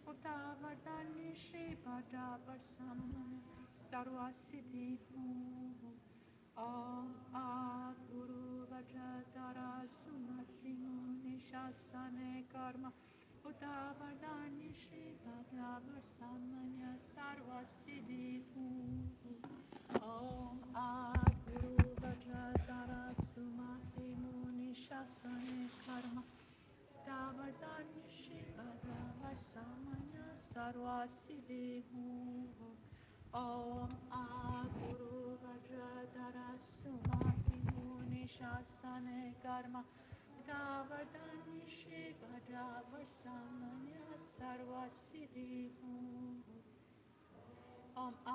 Uttavardhani Shri Bhadravarsamana Sarvasiddhi Om A Guru Vajradhara Sumati Muni Shasane Karma Uttavardhani Shri Bhadravarsamana Sarvasiddhi Om A Guru Vajradhara Sumati Muni Shasane Karma Uttavardhani Shri Bhadravarsamana Sarvasiddhi Om A Guru Vajradhara Sumati Muni Shasane Karma Uttavardhani Shri Bhadravarsamana Sarvasiddhi Om A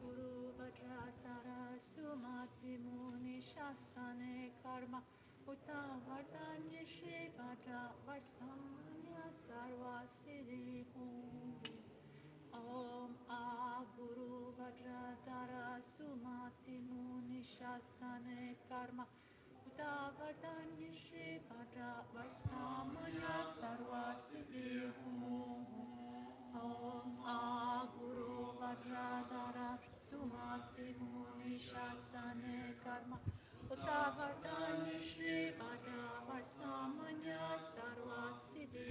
Guru Vajradhara Sumati Muni Shasane Karma Uttavardhani Shri Bhadravarsamana Sarvasiddhi Om A Guru Vajradhara Sumati Muni Shasane Karma Uttavardhani Shri Bhadravarsamana Sarvasiddhi Om A Guru Vajradhara Sumati Muni Shasane Karma Uttavardhani Shri Bhadravarsamana Sarvasiddhi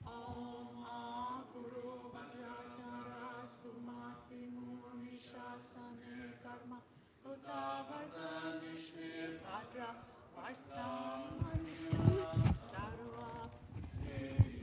Om A Guru Vajradhara Sumati Muni Shasane Karma Uttavardhani Shri Bhadravarsamana Sarvasiddhi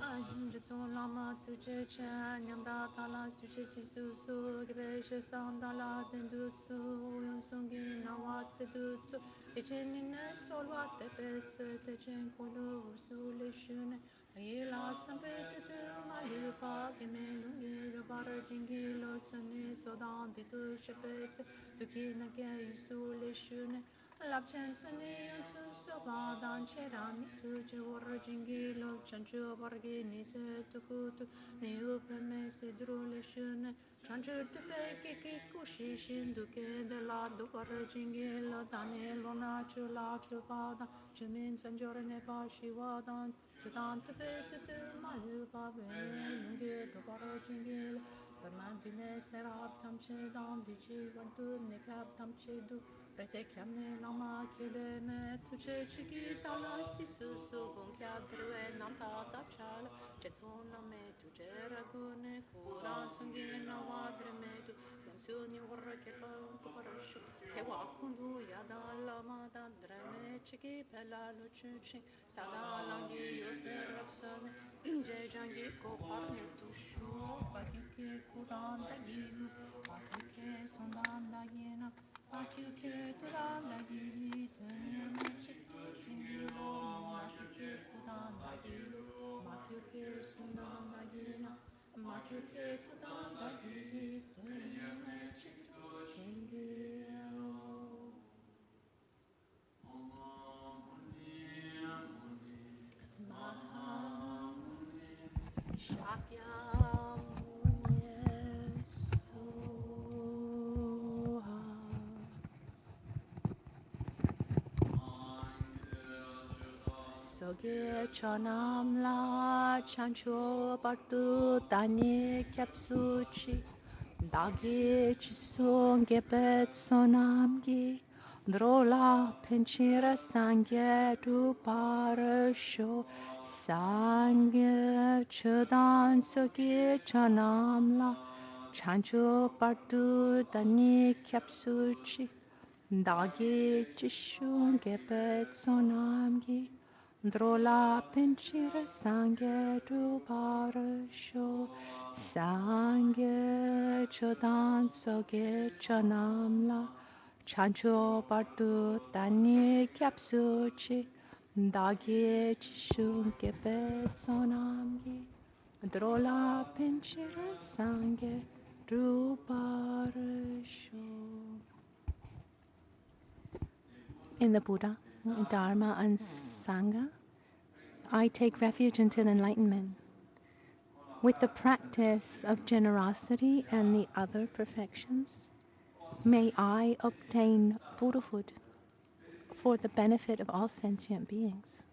Ajinjaton lama tuje chen nyamda tala tuje sisu su gebeshe sandala dendusu yonsungi nawatse dutsu techenine solwa tepetse techen kulu ursu lishune ayela sampete tu malupa gemelungi yobara jingi lo tsane sodan ditu shepetse tukina ge isu lishune Lapchen sani yonsu sobadan cheran tu jewar jingi lo chanchu bargi ni se tukutu ni upeme se drule shune chanchu tepe kiki kushi shindu ke de la duvar jingi lo dane lo na chu la chu badan chumin sanjore ne pa shiwadan chudan tepe tutu malu pa be lungi duvar jingi lo Parmantine serab tam che dam di chi vantu ne kap tam che du Prese chiamne lama chiede me tu ce chiki tala si su su con chiadre nam ta ta chala ce zona me tu ce ragune kuran sungina wadre me tu canzoni vorrei che fa un po' parascio che wa kundu ya da lama da dreme chiki bella lo chuchi sada langi io te rapsane je jangi ko parne tu shu fatike kudan da gilu fatike sundan da yena Makyuke Tudanda Giri Tunyame Chittu Shingiro Makyuke Kudanda Giri Makyuke Sundanda Gina Makyuke Tudanda Giri Tunyame Chittu Shingiro Mahamuni Shakyamuni Soha Soge chanam la chancho partu tani kyapsuchi dagi chisung gebet sonamgi drola penchira sangye tu parasho sangye chudan soge chanam la chancho partu tani kyapsuchi dagi chisung gebet sonamgi Drola pinchira sangye tu parasho sangye chodan soge chanamla chancho partu tani kyapsuchi dagi chishun kepet sonamgi drola pinchira sangye tu parasho. In the Buddha, Dharma and Sangha, I take refuge until enlightenment. With the practice of generosity and the other perfections, May I obtain Buddhahood for the benefit of all sentient beings.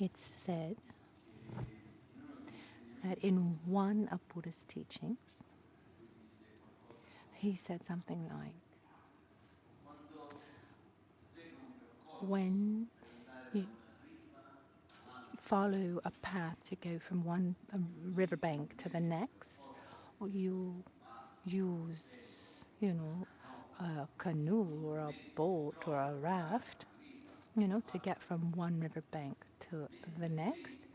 It's said that in one of Buddha's teachings, he said something like, when you follow a path to go from one riverbank to the next, or you use, a canoe or a boat or a raft, to get from one riverbank to the next,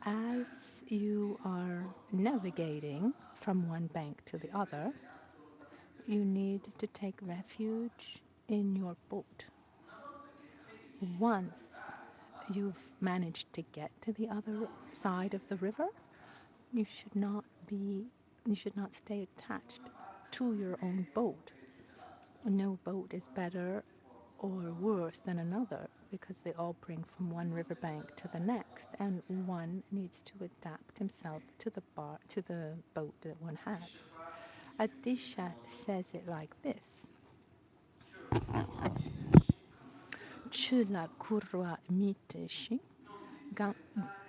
as you are navigating from one bank to the other, you need to take refuge in your boat. Once you've managed to get to the other side of the river, you should not stay attached to your own boat. No boat is better or worse than another because they all bring from one riverbank to the next, and one needs to adapt himself to the boat that one has. Atisha says it like this. Chula kurwa miteshi.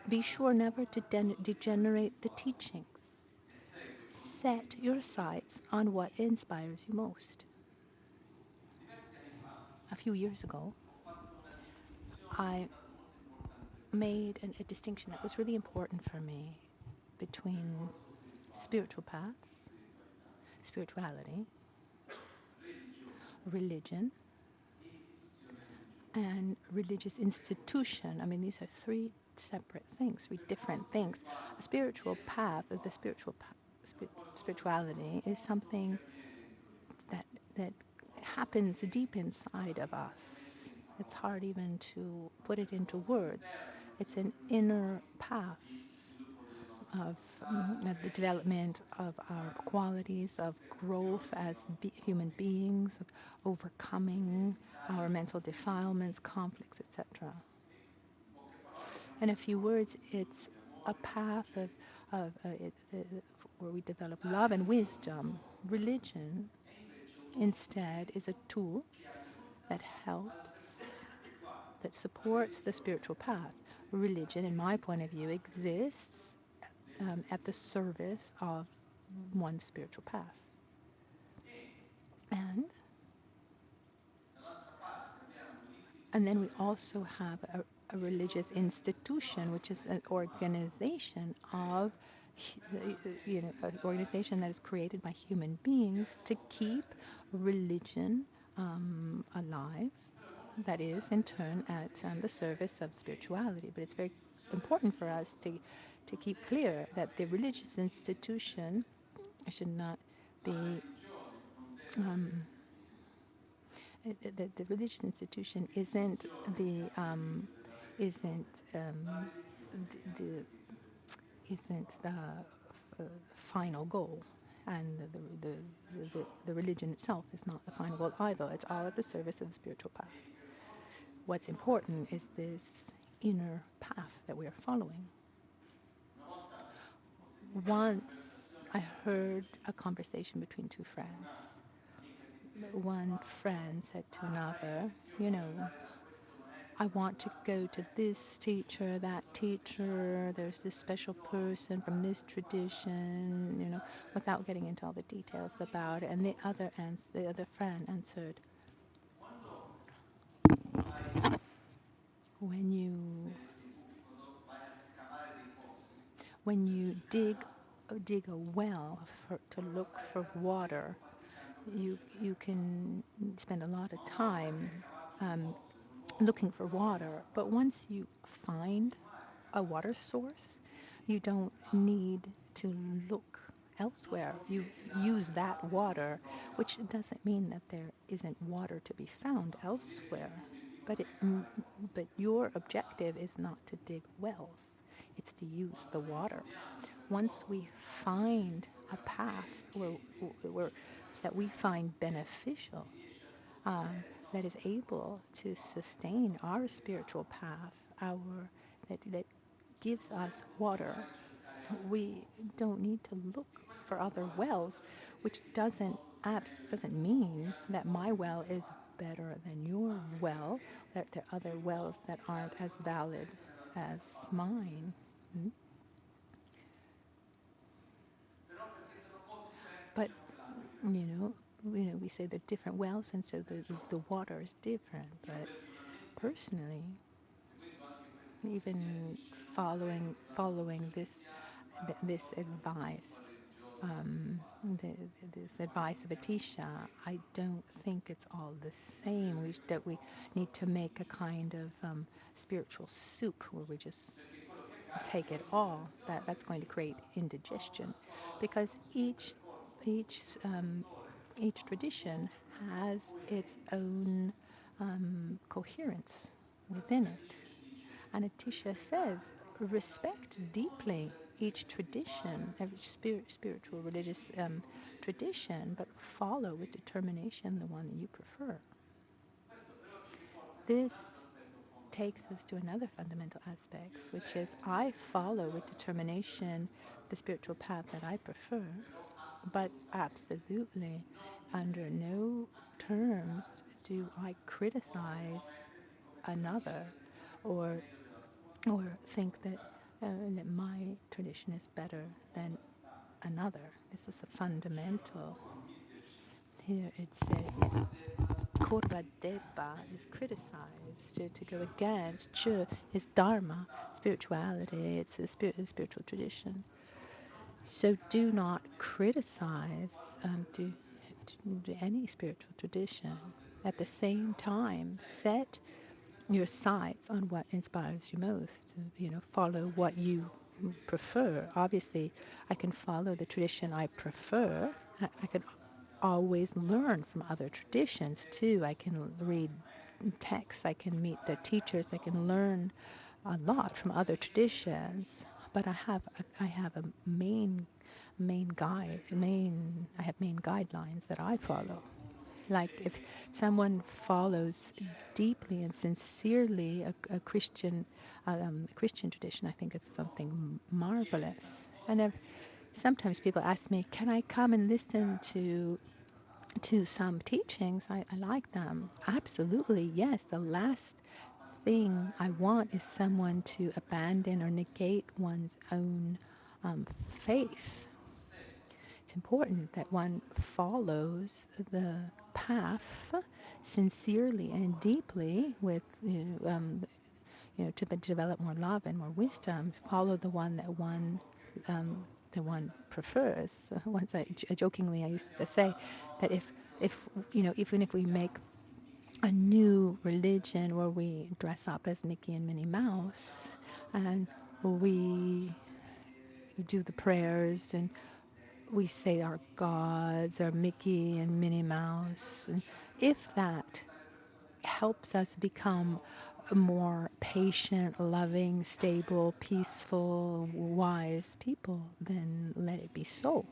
Be sure never to degenerate the teachings. Set your sights on what inspires you most. A few years ago, I made a distinction that was really important for me between spiritual paths, spirituality, religion, and religious institution. I mean, these are three separate things, three different things. A spiritual path, or the spirituality, is something that happens deep inside of us. It's hard even to put it into words. It's an inner path of the development of our qualities, of growth as human beings, of overcoming our mental defilements, conflicts, etc. In a few words, it's a path where we develop love and wisdom. Religion, instead, is a tool that helps, that supports the spiritual path. Religion, in my point of view, exists at the service of one's spiritual path. And then we also have a religious institution, which is an organization of, an organization that is created by human beings to keep religion alive. That is, in turn, at the service of spirituality. But it's very important for us to keep clear that the religious institution should not be the religious institution isn't the final goal, and the religion itself is not the final goal either. It's all at the service of the spiritual path. What's important is this inner path that we are following. Once I heard a conversation between two friends. One friend said to another, I want to go to this teacher, that teacher, there's this special person from this tradition, without getting into all the details about it. And the other friend answered, when you dig a well to look for water, you can spend a lot of time looking for water, but once you find a water source, you don't need to look elsewhere. You use that water, which doesn't mean that there isn't water to be found elsewhere. But your objective is not to dig wells, it's to use the water. Once we find a path that we find beneficial, that is able to sustain our spiritual path, that gives us water, we don't need to look for other wells, which doesn't mean that my well is better than your well. There are other wells that aren't as valid as mine. But we say they're different wells, and so the water is different. But personally, even following this advice, this advice of Atisha, I don't think it's all the same. We need to make a kind of spiritual soup where we just take it all. That's going to create indigestion, because each tradition has its own coherence within it. And Atisha says, respect deeply each tradition, every spiritual, religious tradition, but follow with determination the one that you prefer. This takes us to another fundamental aspect, which is I follow with determination the spiritual path that I prefer, but absolutely under no terms do I criticize another or think that my tradition is better than another. This is a fundamental. Here it says, Korba Deba is criticized to go against Chu is Dharma, spirituality, it's a spiritual tradition. So do not criticize to any spiritual tradition. At the same time, set your sights on what inspires you most. Follow what you prefer. Obviously, I can follow the tradition I prefer. I can always learn from other traditions too. I can read texts. I can meet the teachers. I can learn a lot from other traditions. But I have a main guidelines that I follow. Like if someone follows deeply and sincerely a Christian tradition, I think it's something marvelous. And sometimes people ask me, "Can I come and listen to some teachings? I like them." Absolutely, yes. The last thing I want is someone to abandon or negate one's own faith. It's important that one follows the path sincerely and deeply with, to develop more love and more wisdom. Follow the one that one prefers. Once I jokingly I used to say that if even if we make a new religion where we dress up as Mickey and Minnie Mouse and we do the prayers and we say our gods are Mickey and Minnie Mouse. And if that helps us become more patient, loving, stable, peaceful, wise people, then let it be so.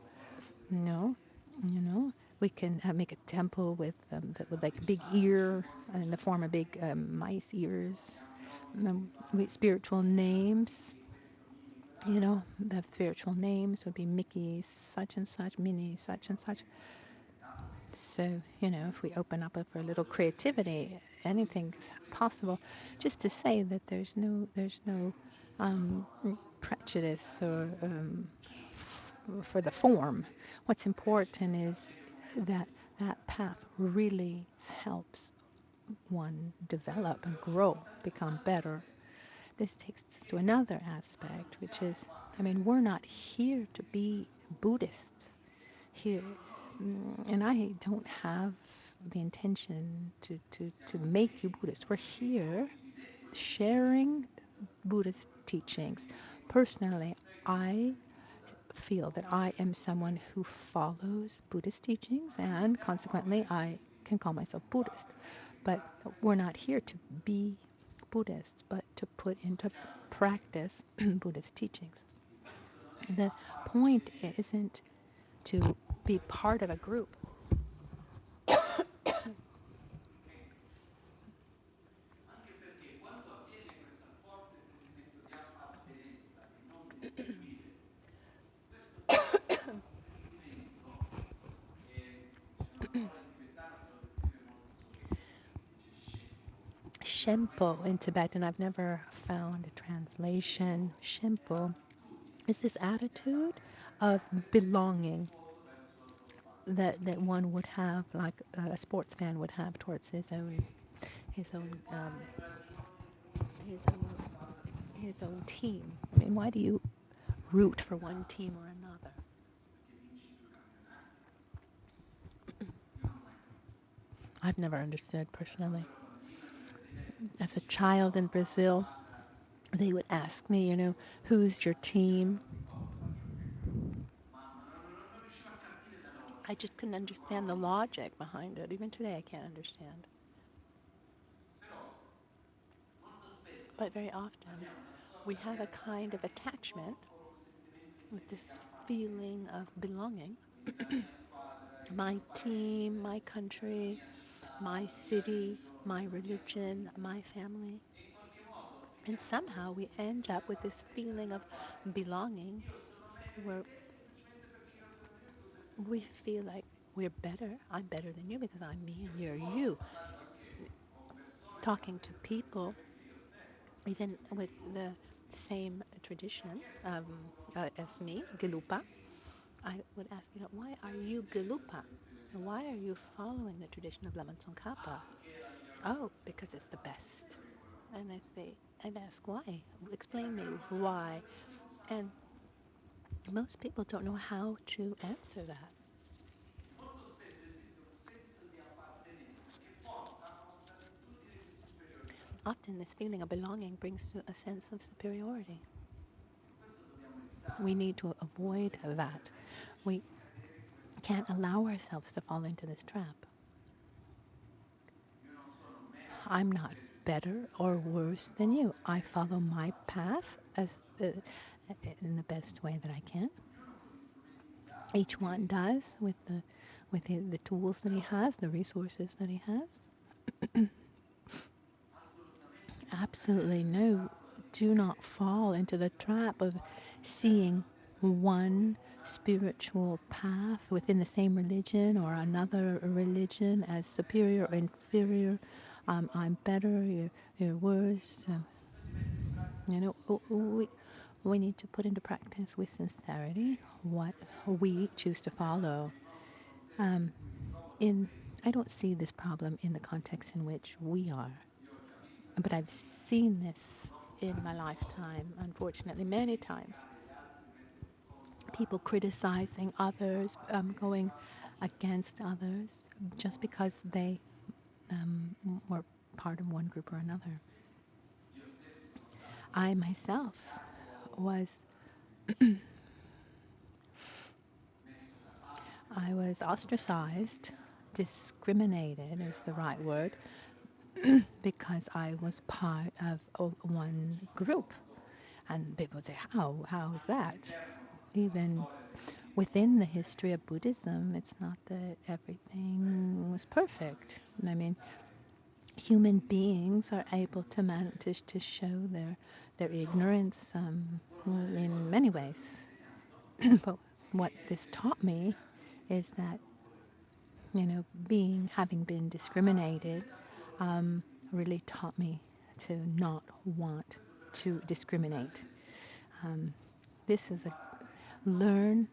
We can make a temple with like a big ear in the form of big mice ears, with spiritual names. The spiritual names would be Mickey, such and such, Minnie, such and such. So, if we open up for a little creativity, anything's possible. Just to say that there's no um, prejudice or for the form. What's important is that that path really helps one develop and grow, become better. This takes us to another aspect, which is, we're not here to be Buddhists here. And I don't have the intention to make you Buddhist. We're here sharing Buddhist teachings. Personally, I feel that I am someone who follows Buddhist teachings, and consequently I can call myself Buddhist. But we're not here to be Buddhists, but to put into practice Buddhist teachings. The point isn't to be part of a group. Shempo in Tibetan, I've never found a translation. Shempo is this attitude of belonging that one would have, like a sports fan would have towards his own his own his own team. Why do you root for one team or another? I've never understood personally. As a child in Brazil, they would ask me, who's your team? I just couldn't understand the logic behind it. Even today, I can't understand. But very often, we have a kind of attachment with this feeling of belonging. My team, my country, my city, my religion, my family. And somehow we end up with this feeling of belonging where we feel like we're better. I'm better than you because I'm me and you're you. Talking to people, even with the same tradition as me, Gelupa, I would ask, why are you Gelupa? Why are you following the tradition of Lama Tsongkhapa? Oh, because it's the best. And I'd ask why. Explain me why. And most people don't know how to answer that. Often this feeling of belonging brings to a sense of superiority. We need to avoid that. We can't allow ourselves to fall into this trap. I'm not better or worse than you. I follow my path as in the best way that I can. Each one does with the tools that he has, the resources that he has. Absolutely no. Do not fall into the trap of seeing one spiritual path within the same religion or another religion as superior or inferior. I'm better, you're worse. We need to put into practice with sincerity what we choose to follow. I don't see this problem in the context in which we are. But I've seen this in my lifetime, unfortunately, many times. People criticizing others, going against others, just because they were part of one group or another. I myself was I was ostracized, discriminated is the right word, because I was part of one group. And people say, how is that? Even within the history of Buddhism, it's not that everything was perfect. Human beings are able to show their ignorance in many ways. But what this taught me is that, having been discriminated, really taught me to not want to discriminate. This is a learn,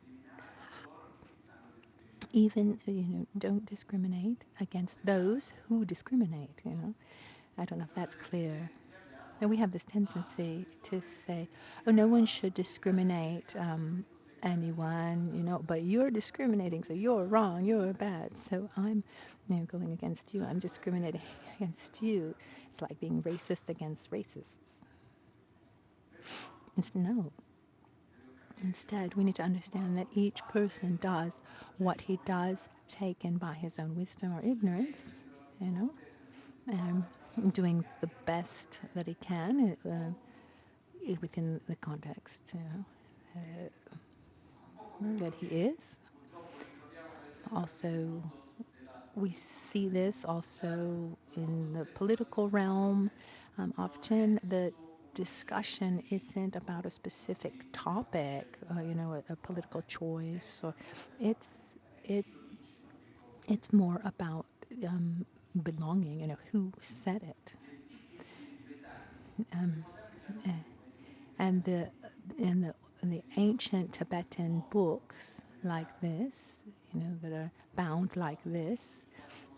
even, don't discriminate against those who discriminate, I don't know if that's clear. And we have this tendency to say, oh, no one should discriminate anyone, but you're discriminating, so you're wrong, you're bad. So I'm going against you, I'm discriminating against you. It's like being racist against racists. No. Instead, we need to understand that each person does what he does, taken by his own wisdom or ignorance, doing the best that he can within the context that he is. Also, we see this also in the political realm. Often the discussion isn't about a specific topic, a political choice, or it's more about belonging. Who said it, and the ancient Tibetan books like this, that are bound like this.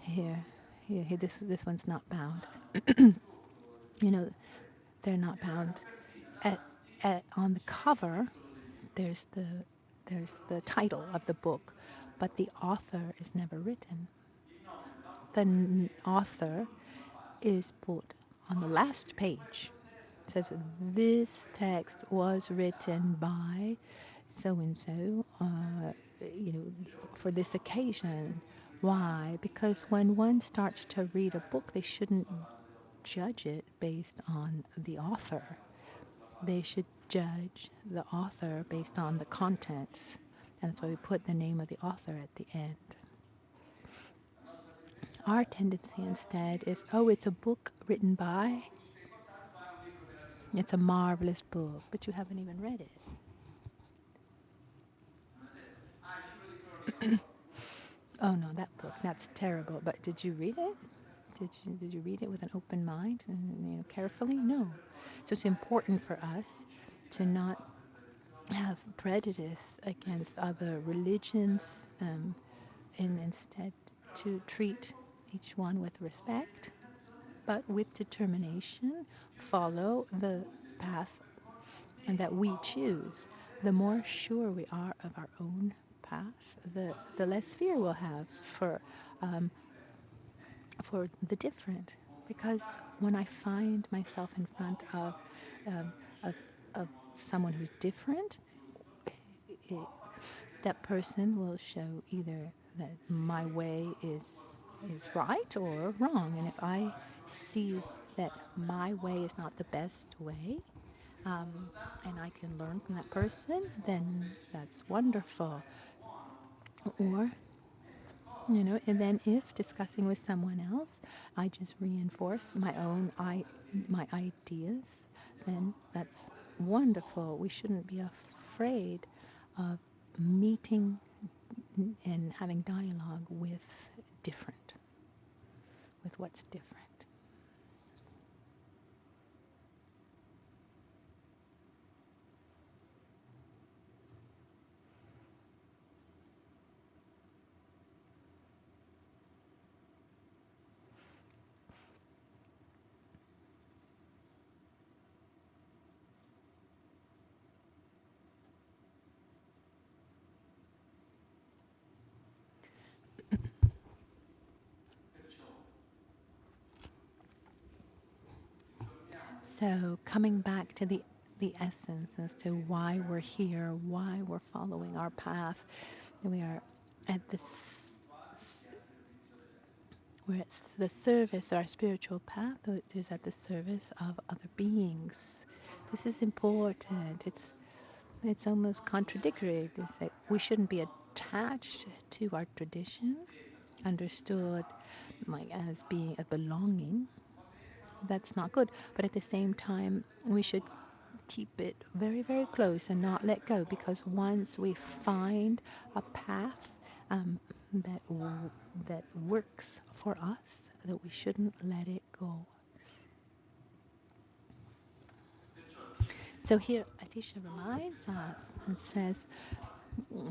Here, this one's not bound. They're not bound. On the cover, there's the title of the book, but the author is never written. The author is put on the last page. It says, this text was written by so-and-so, for this occasion. Why? Because when one starts to read a book, they shouldn't judge it based on the author. They should judge the author based on the contents. And that's why we put the name of the author at the end. Our tendency instead is, oh, it's a book written by, it's a marvelous book, but you haven't even read it. Oh no, that book, that's terrible. But did you read it? Did you read it with an open mind and carefully? No. So it's important for us to not have prejudice against other religions, and instead to treat each one with respect, but with determination, follow the path that we choose. The more sure we are of our own path, the less fear we'll have for the different. Because when I find myself in front of someone who's different, that person will show either that my way is right or wrong. And if I see that my way is not the best way, and I can learn from that person, then that's wonderful. Or, and then if discussing with someone else, I just reinforce my ideas, then that's wonderful. We shouldn't be afraid of meeting and having dialogue with what's different. So coming back to the essence as to why we're here, why we're following our path, we are at we're at the service, our spiritual path, which is at the service of other beings. This is important. It's almost contradictory to say we shouldn't be attached to our tradition, understood like as being a belonging. That's not good. But at the same time, we should keep it very, very close and not let go, because once we find a path um, that works for us, that we shouldn't let it go. So here Atisha reminds us and says,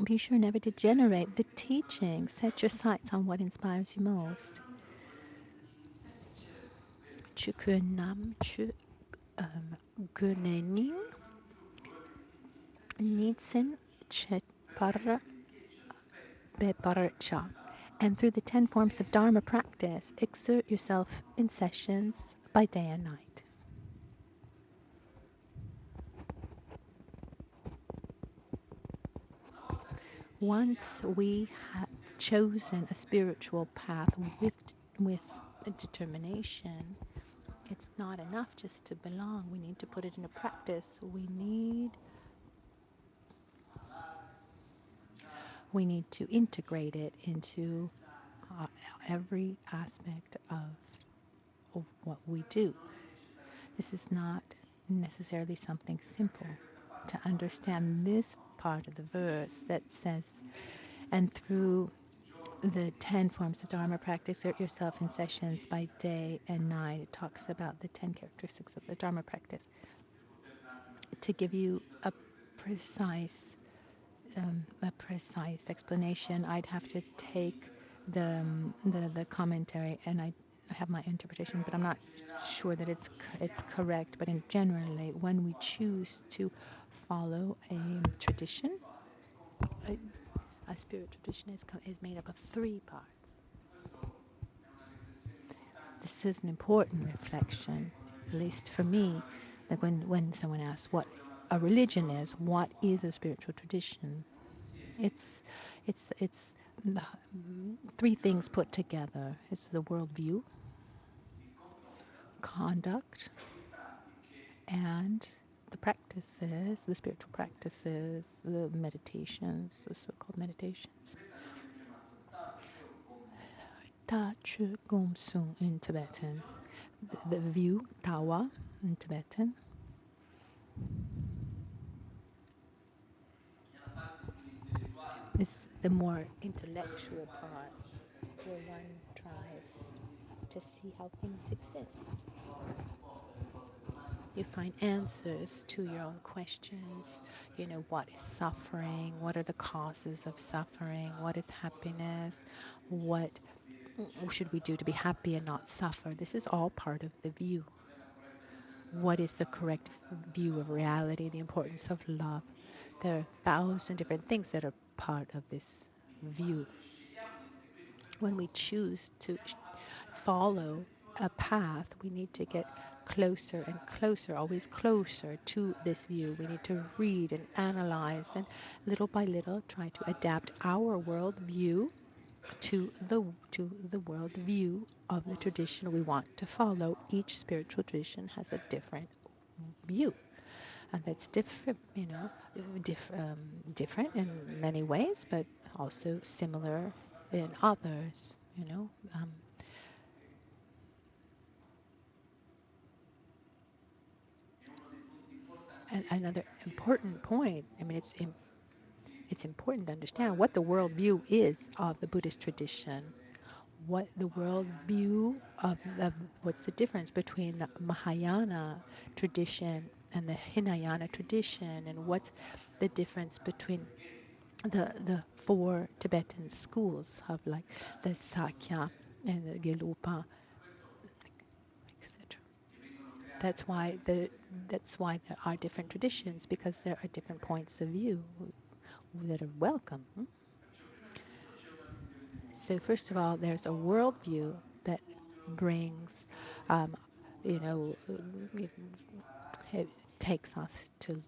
be sure never to generate the teaching. Set your sights on what inspires you most. Chukwe nam chu gunening nitsin chetpara beparcha. And through the 10 forms of Dharma practice, exert yourself in sessions by day and night. Once we have chosen a spiritual path with determination, it's not enough just to belong. We need to put it into practice. We need to integrate it into every aspect of what we do. This is not necessarily something simple. To understand this part of the verse that says, and through the 10 forms of Dharma practice, exert yourself in sessions by day and night. It talks about the 10 characteristics of the Dharma practice. To give you a precise explanation, I'd have to take the commentary, and I have my interpretation, but I'm not sure that it's correct. But in generally, when we choose to follow a tradition, a spirit tradition is made up of 3 parts. This is an important reflection, at least for me, that when someone asks what a religion is, what is a spiritual tradition? It's the 3 things put together. It's the worldview, conduct, and the practices, the spiritual practices, the meditations, the so-called meditations. Ta Chu Gom Sung in Tibetan. The view, Tawa in Tibetan. This is the more intellectual part, where one tries to see how things exist. You find answers to your own questions. You know, what is suffering? What are the causes of suffering? What is happiness? What should we do to be happy and not suffer? This is all part of the view. What is the correct view of reality? The importance of love. There are 1,000 different things that are part of this view. When we choose to follow a path, we need to get closer and closer, always closer to this view. We need to read and analyze and little by little try to adapt our worldview to the worldview of the tradition we want to follow. Each spiritual tradition has a different view, and that's different, different in many ways, but also similar in others. And another important point, it's important to understand what the worldview is of the Buddhist tradition. What the worldview of what's the difference between the Mahayana tradition and the Hinayana tradition, and what's the difference between the 4 Tibetan schools of like the Sakya and the Gelugpa, etc. That's why there are different traditions, because there are different points of view that are welcome. So first of all, there's a worldview that brings, it takes us to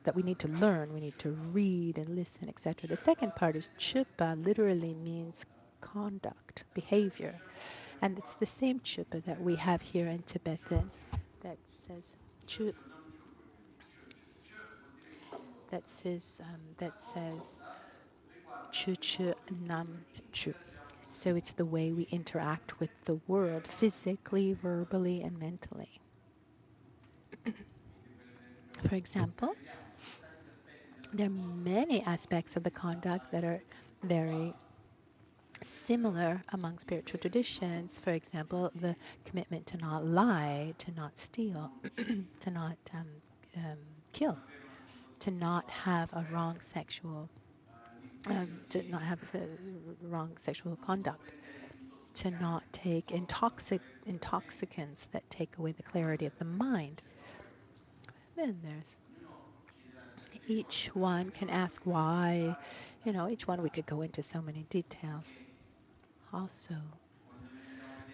that we need to learn, we need to read and listen, etc. The second part is chupa, literally means conduct, behavior. And it's the same chupa that we have here in Tibetan that says chu, that says chu chu nam chu. So it's the way we interact with the world, physically, verbally, and mentally. For example, there are many aspects of the conduct that are very similar among spiritual traditions. For example, the commitment to not lie, to not steal, to not kill, to not have a wrong sexual, to not have wrong sexual conduct, to not take intoxicants that take away the clarity of the mind. Then there's each one can ask why. Each one we could go into so many details. Also,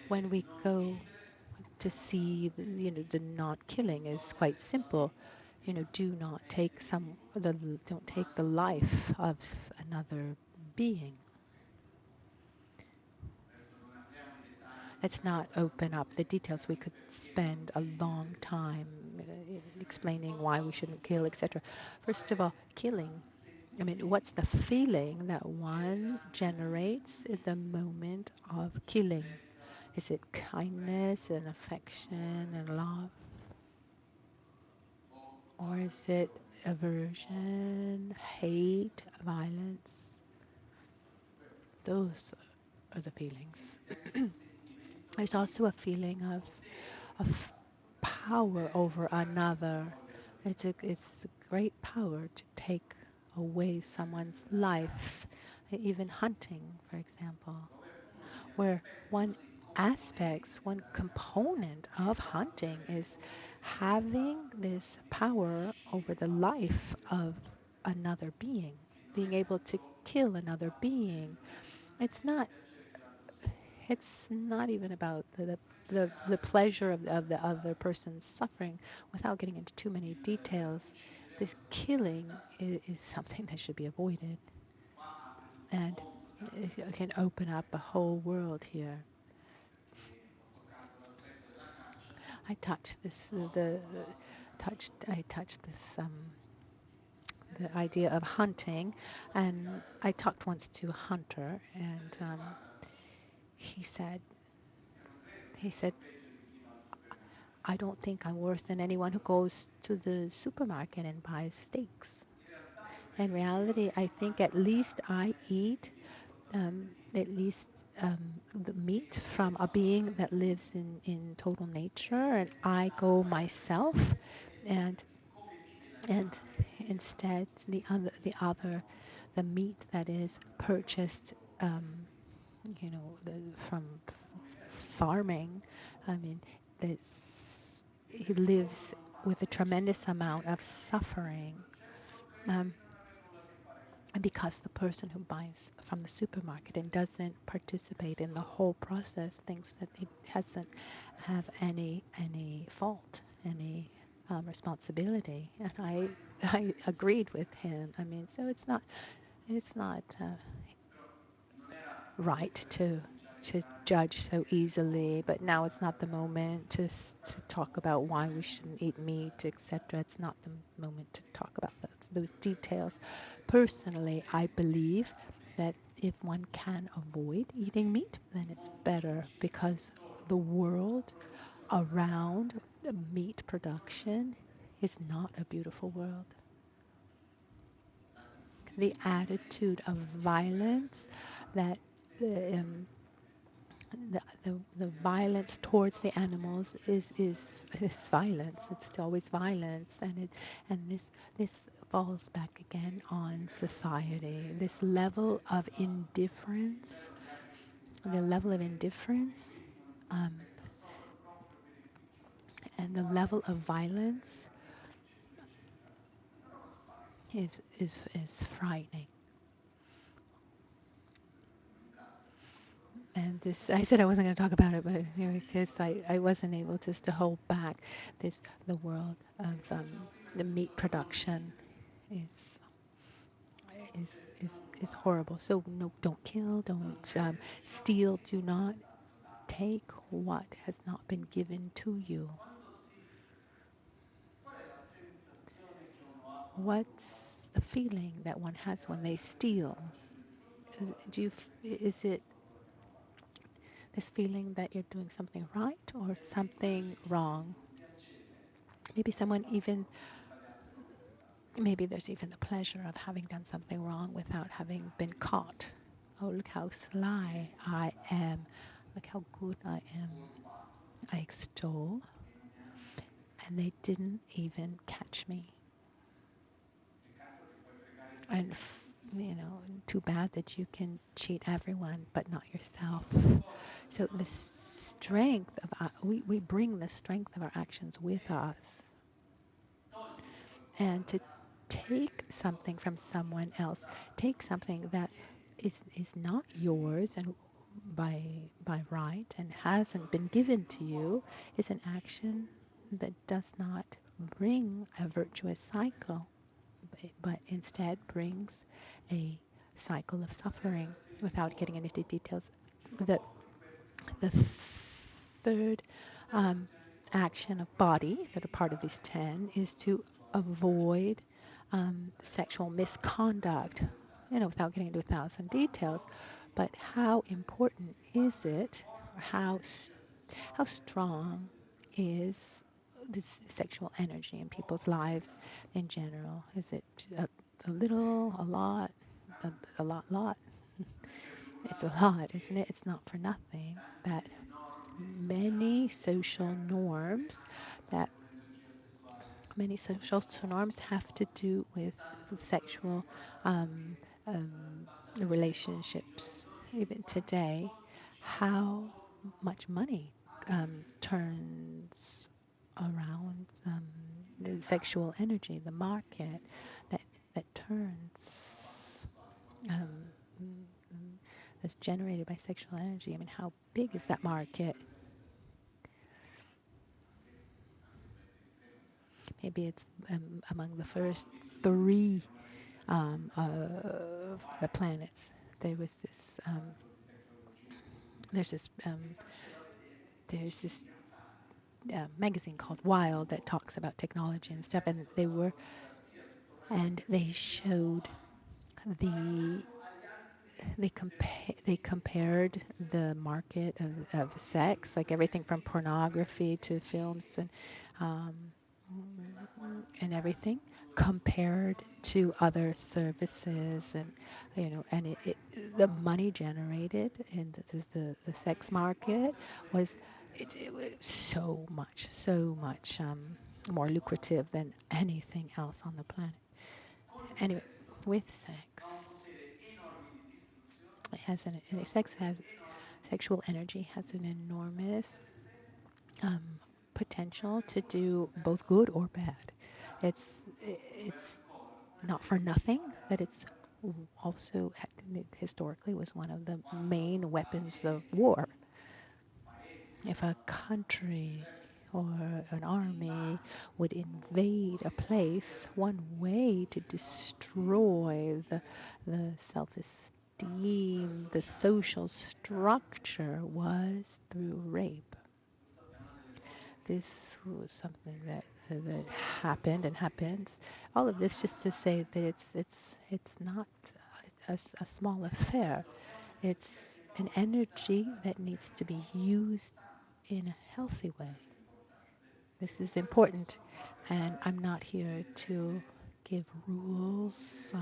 when we go to see, the not killing is quite simple. Do not take don't take the life of another being. Let's not open up the details. We could spend a long time explaining why we shouldn't kill, etc. First of all, killing. I mean, what's the feeling that one generates in the moment of killing? Is it kindness and affection and love? Or is it aversion, hate, violence? Those are the feelings. There's also a feeling of power over another. It's a great power to take away someone's life, even hunting, for example, where one component of hunting is having this power over the life of another being, being able to kill another being. It's not even about the pleasure of the other person's suffering. Without getting into too many details, this killing is something that should be avoided. And it can open up a whole world here. I touched this, I touched this, the idea of hunting, and I talked once to a hunter, and he said, I don't think I'm worse than anyone who goes to the supermarket and buys steaks. In reality, I think at least I eat at least the meat from a being that lives in total nature, and I go myself, and instead the meat that is purchased, from farming. I mean, he lives with a tremendous amount of suffering. And because the person who buys from the supermarket and doesn't participate in the whole process thinks that it hasn't have any fault, any responsibility, and I agreed with him. I mean, so it's not right to judge so easily, but now it's not the moment to talk about why we shouldn't eat meat, etc. It's not the moment to talk about those details. Personally, I believe that if one can avoid eating meat, then it's better, because the world around meat production is not a beautiful world. The attitude of violence that the violence towards the animals is violence. It's always violence, and this falls back again on society. This level of indifference, and the level of violence is frightening. And this, I said I wasn't going to talk about it, but because I wasn't able just to hold back. The world of the meat production is horrible. So no, don't kill, don't steal, do not take what has not been given to you. What's the feeling that one has when they steal? Is it this feeling that you're doing something right or something wrong? Maybe there's even the pleasure of having done something wrong without having been caught. oh, look how sly I am. Look how good I am. I extol, and they didn't even catch me. And, too bad that you can cheat everyone, but not yourself. So the strength of we bring the strength of our actions with us, and to take something from someone else, take something that is not yours and by right and hasn't been given to you, is an action that does not bring a virtuous cycle, but instead brings a cycle of suffering. Without getting into the details, the third action of body that are part of these 10 is to avoid sexual misconduct, without getting into 1,000 details. But how important is it, or how strong is this sexual energy in people's lives in general? Is it a little, a lot, a lot? It's a lot, isn't it? It's not for nothing that many social norms that many social norms have to do with sexual relationships. Even today, how much money turns around the sexual energy, the market that turns that's generated by sexual energy. I mean, how big is that market? Maybe it's among the first three of the planets. There was this. There's this. There's this magazine called Wild that talks about technology and stuff, and they showed the they compared the market of sex, like everything from pornography to films um, and everything, compared to other services, and the money generated in the sex market was it was so much more lucrative than anything else on the planet. Anyway, with sex, it has sexual energy has an enormous um, potential to do both good or bad. It's not for nothing that it's also historically was one of the main weapons of war. If a country or an army would invade a place, one way to destroy the self-esteem, the social structure, was through rape. This was something that happened and happens. All of this just to say that it's not a small affair. It's an energy that needs to be used in a healthy way. This is important, and I'm not here to give rules,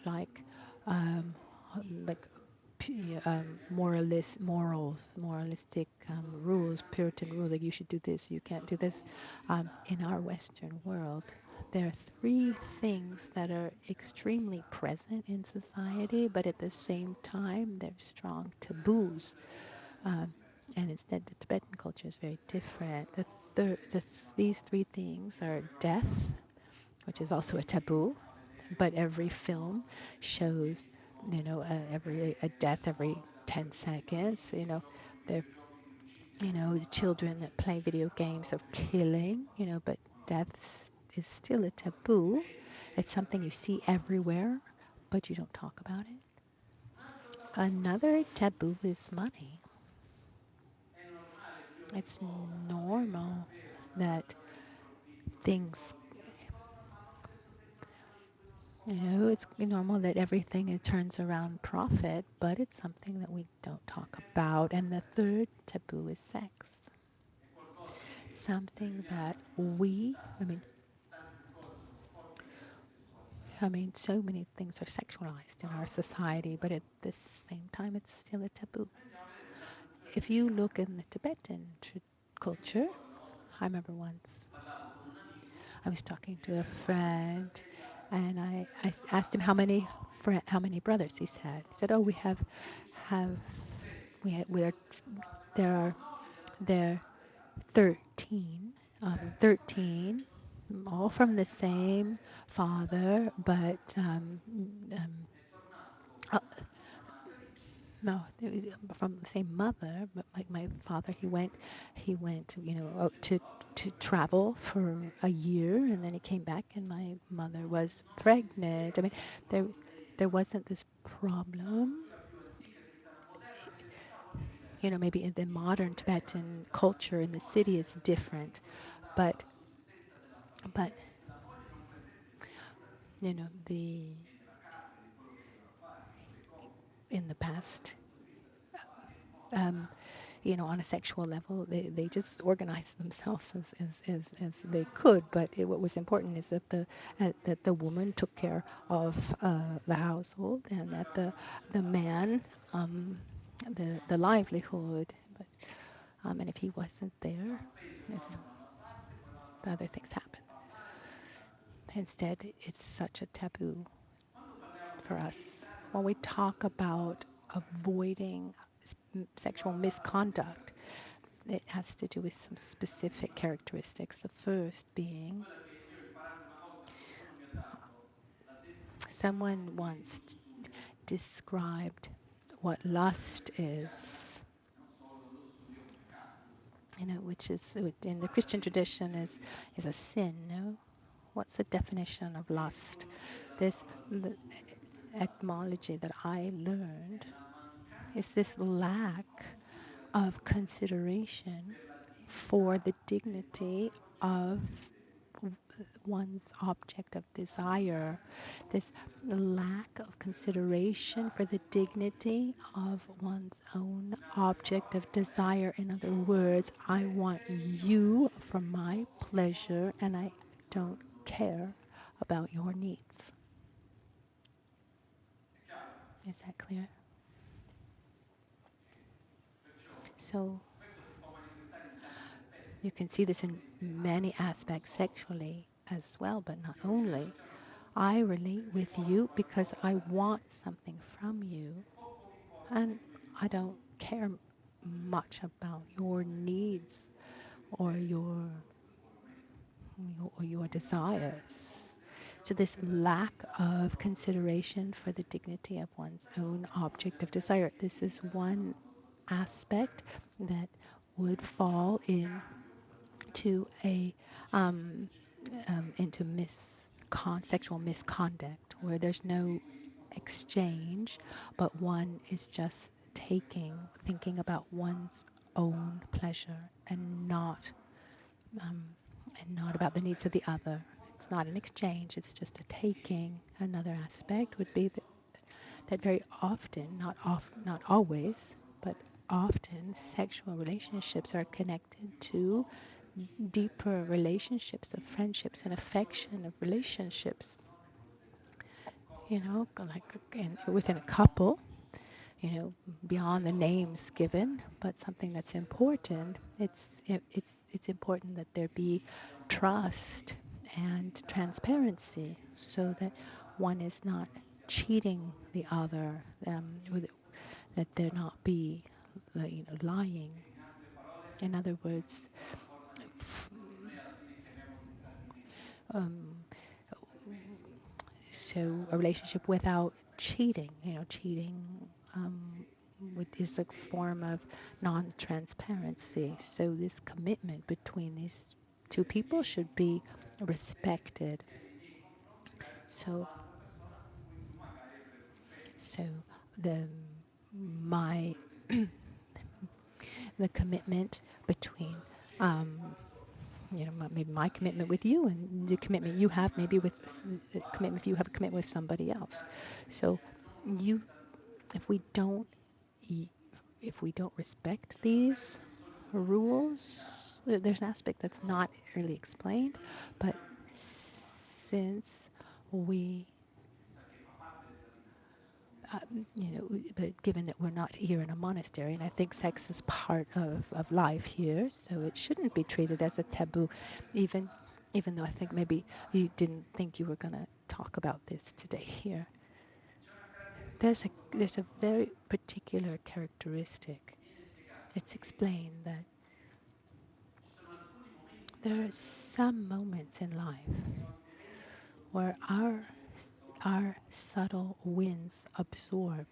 like like moralistic rules, Puritan rules, like you should do this, you can't do this. In our Western world, there are three things that are extremely present in society, but at the same time, they're strong taboos. And instead, the Tibetan culture is very different. These three things are death, which is also a taboo, but every film shows, a death every 10 seconds. There, the children that play video games of killing, but death is still a taboo. It's something you see everywhere, but you don't talk about it. Another taboo is money. It's normal that things, it's normal that everything it turns around profit, but it's something that we don't talk about. And the third taboo is sex. Something that I mean, so many things are sexualized in our society, but at the same time, it's still a taboo. If you look in the Tibetan culture, I remember once I was talking to a friend, and I asked him how many brothers he said. He said, "Oh, have we are there are 13, 13, all from the same father, but uh, no, it was from the same mother. But like my father, he went, to travel for a year, and then he came back, and my mother was pregnant. I mean, there there wasn't this problem. Maybe in the modern Tibetan culture in the city is different, but but the in the past, um, on a sexual level, they just organized themselves as they could. But what was important is that the woman took care of the household, and that the man, the livelihood. But and if he wasn't there, the other things happened. Instead, it's such a taboo for us when we talk about avoiding sexual misconduct. It has to do with some specific characteristics. The first being, someone once described what lust is, which is in the Christian tradition is a sin. No, what's the definition of lust? The etymology that I learned is this lack of consideration for the dignity of one's object of desire, this lack of consideration for the dignity of one's own object of desire. In other words, I want you for my pleasure, and I don't care about your needs. Is that clear? So you can see this in many aspects sexually as well, but not only. I relate with you because I want something from you, and I don't care much about your needs or your desires. So this lack of consideration for the dignity of one's own object of desire, this is one aspect that would fall into sexual misconduct, where there's no exchange, but one is just thinking about one's own pleasure, and not about the needs of the other. It's not an exchange, it's just a taking. Another aspect would be that very often, not always, but often, sexual relationships are connected to deeper relationships of friendships and affection of relationships. Within a couple, beyond the names given, but something that's important. It's important that there be trust and transparency, so that one is not cheating the other, that there not be lying. In other words, um, so a relationship without cheating. Cheating is a form of non-transparency. So this commitment between these two people should be respected. So, so the my the commitment between maybe my commitment with you, and the commitment you have maybe with commitment if you have a commitment with somebody else. So you if we don't if we don't respect these rules, there's an aspect that's not really explained, but since we but given that we're not here in a monastery, and I think sex is part of life here, so it shouldn't be treated as a taboo, even though I think maybe you didn't think you were going to talk about this today here. There's a very particular characteristic. It's explained that there are some moments in life where our subtle winds absorb.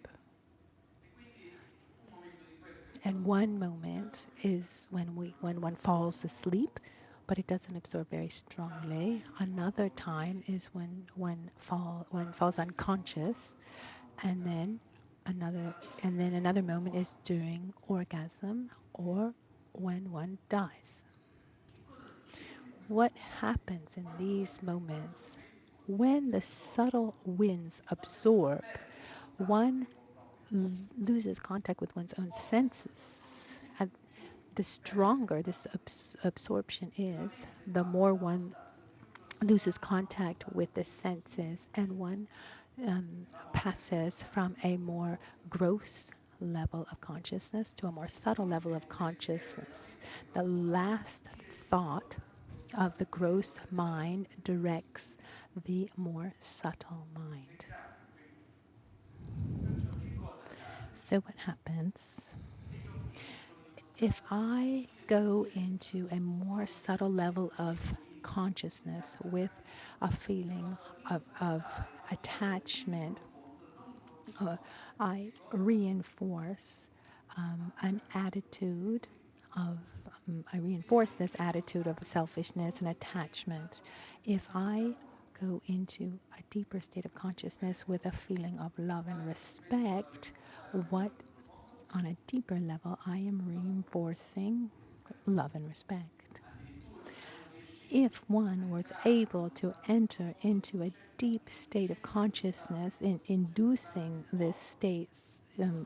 And one moment is when one falls asleep, but it doesn't absorb very strongly. Another time is when one falls unconscious, and then another moment is during orgasm or when one dies. What happens in these moments when the subtle winds absorb? One loses contact with one's own senses. And the stronger this absorption is, the more one loses contact with the senses, and one passes from a more gross level of consciousness to a more subtle level of consciousness. The last thought of the gross mind directs the more subtle mind. So what happens if I go into a more subtle level of consciousness with a feeling of attachment? I reinforce an attitude of, I reinforce this attitude of selfishness and attachment. If I go into a deeper state of consciousness with a feeling of love and respect, what on a deeper level I am reinforcing love and respect. If one was able to enter into a deep state of consciousness in inducing this state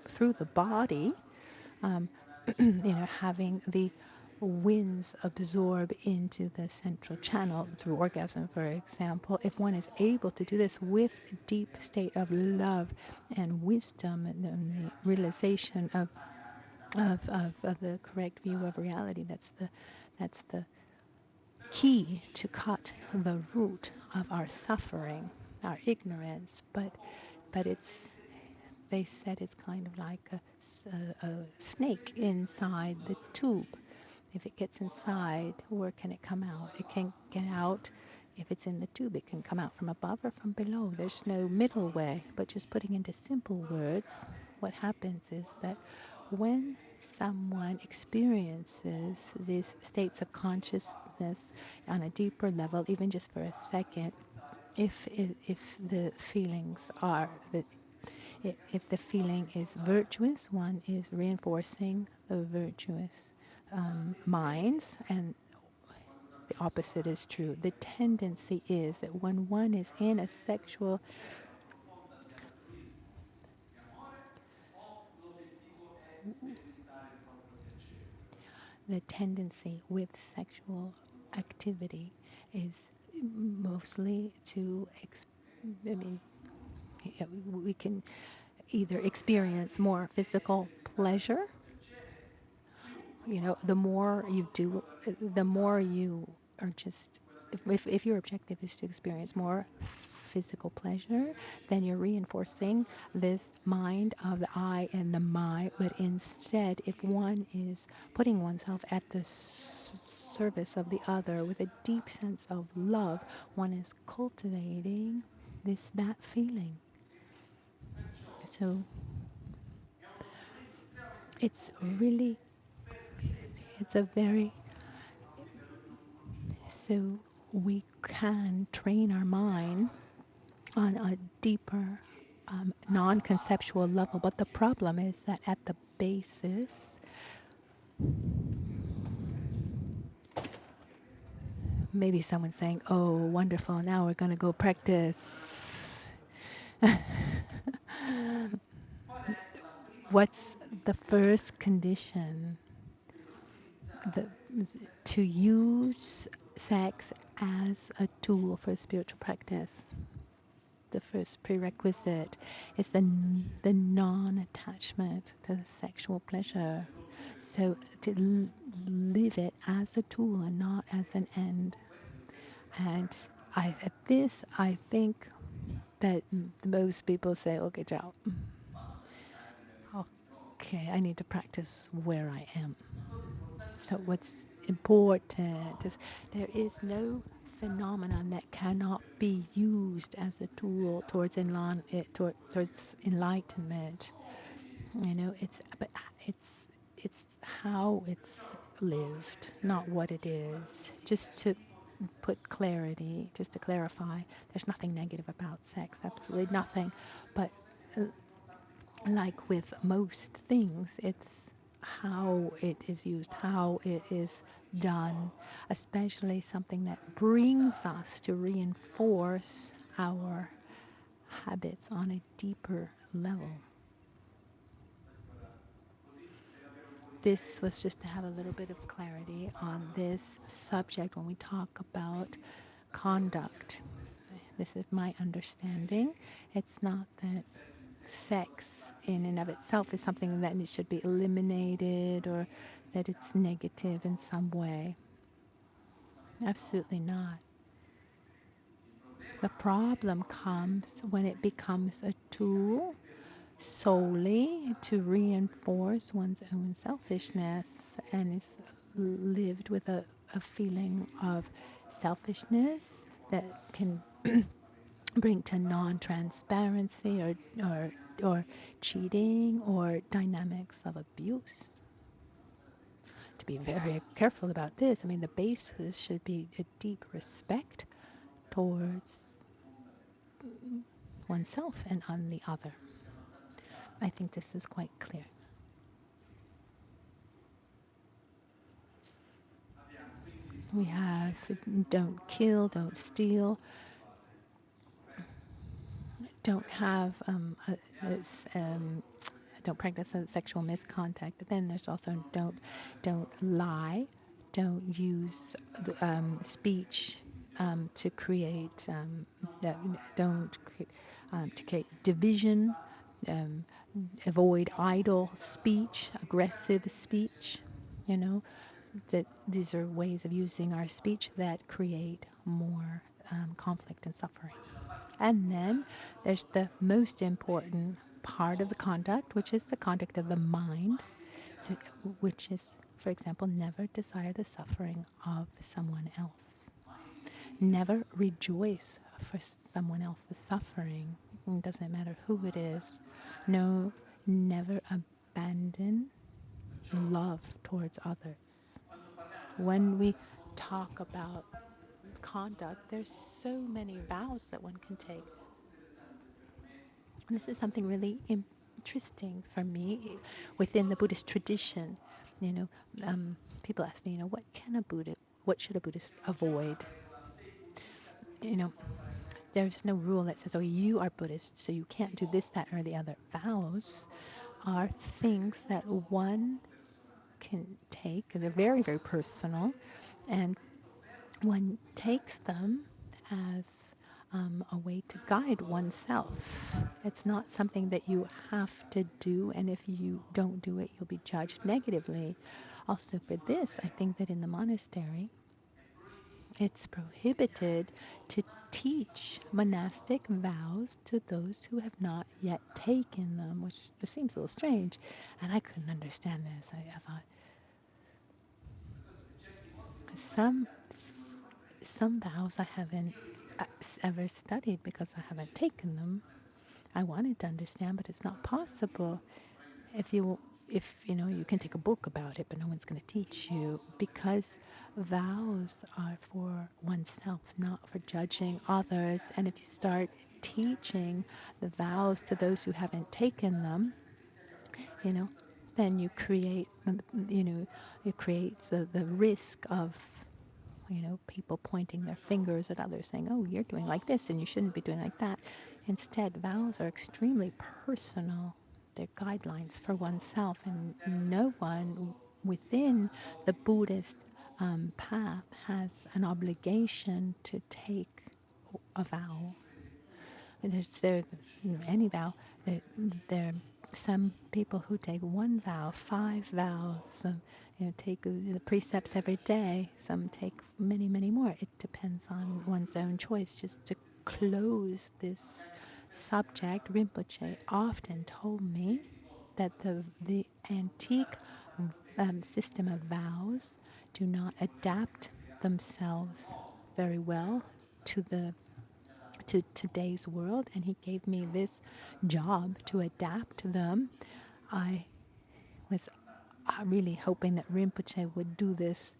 through the body, having the winds absorb into the central channel through orgasm, for example, if one is able to do this with a deep state of love and wisdom and the realization of the correct view of reality, that's the key to cut the root of our suffering, our ignorance. But they said it's kind of like a snake inside the tube. If it gets inside, where can it come out? It can get out. If it's in the tube, it can come out from above or from below. There's no middle way. But just putting into simple words, what happens is that when someone experiences these states of consciousness on a deeper level, even just for a second, if the feelings are if the feeling is virtuous, one is reinforcing the virtuous minds, and the opposite is true. The tendency is that when one is in a sexual the tendency with sexual activity is mostly to we can either experience more physical pleasure. The more you do, the more you are just, if your objective is to experience more physical pleasure, then you're reinforcing this mind of the I and the my. But instead, if one is putting oneself at the service of the other with a deep sense of love, one is cultivating that feeling. So it's a very, so we can train our mind on a deeper, non-conceptual level. But the problem is that at the basis, maybe someone's saying, oh, wonderful, now we're going to go practice. What's the first condition? To use sex as a tool for spiritual practice. the first prerequisite is the non-attachment to the sexual pleasure. So to live it as a tool and not as an end. And I think that most people say, okay, ciao. Okay, I need to practice where I am. So what's important is there is no phenomenon that cannot be used as a tool towards towards enlightenment. You know, it's how it's lived, not what it is. Just to put clarity, just to clarify, there's nothing negative about sex, absolutely nothing. But like with most things, it's how it is used, how it is done, especially something that brings us to reinforce our habits on a deeper level. This was just to have a little bit of clarity on this subject when we talk about conduct. This is my understanding. It's not that sex in and of itself is something that it should be eliminated or that it's negative in some way. Absolutely not. The problem comes when it becomes a tool solely to reinforce one's own selfishness and is lived with a feeling of selfishness that can bring to non-transparency or cheating or dynamics of abuse. To be very careful about this, I mean, the basis should be a deep respect towards oneself and on the other. I think this is quite clear. We have don't kill, don't steal, don't have don't practice sexual misconduct. But then there's also don't lie, don't use speech to create to create division, avoid idle speech, aggressive speech. You know, that these are ways of using our speech that create more conflict and suffering. And then there's the most important part of the conduct, which is the conduct of the mind, so, which is, for example, never desire the suffering of someone else. Never rejoice for someone else's suffering. It doesn't matter who it is. No, never abandon love towards others. When we talk about conduct, there's so many vows that one can take. And this is something really interesting for me within the Buddhist tradition. You know, people ask me, what should a Buddhist avoid? You know, there's no rule that says, oh, you are Buddhist, so you can't do this, that, or the other. Vows are things that one can take. They're very, very personal, and one takes them as a way to guide oneself. It's not something that you have to do, and if you don't do it, you'll be judged negatively. Also for this, I think that in the monastery, it's prohibited to teach monastic vows to those who have not yet taken them, which just seems a little strange, and I couldn't understand this. I thought, some vows I haven't ever studied because I haven't taken them. I wanted to understand, but it's not possible. If you know, you can take a book about it, but no one's going to teach you, because vows are for oneself, not for judging others. And if you start teaching the vows to those who haven't taken them, you know, then you create the risk of, you know, people pointing their fingers at others saying, oh, you're doing like this and you shouldn't be doing like that. Instead, vows are extremely personal. They're guidelines for oneself, and no one within the Buddhist path has an obligation to take a vow. There, any vow. There are some people who take one vow, 5 vows. Some take the precepts every day. Some take many, many more. It depends on one's own choice. Just to close this subject, Rinpoche often told me that the antique system of vows do not adapt themselves very well to today's world, and he gave me this job to adapt them. I was really hoping that Rinpoche would do this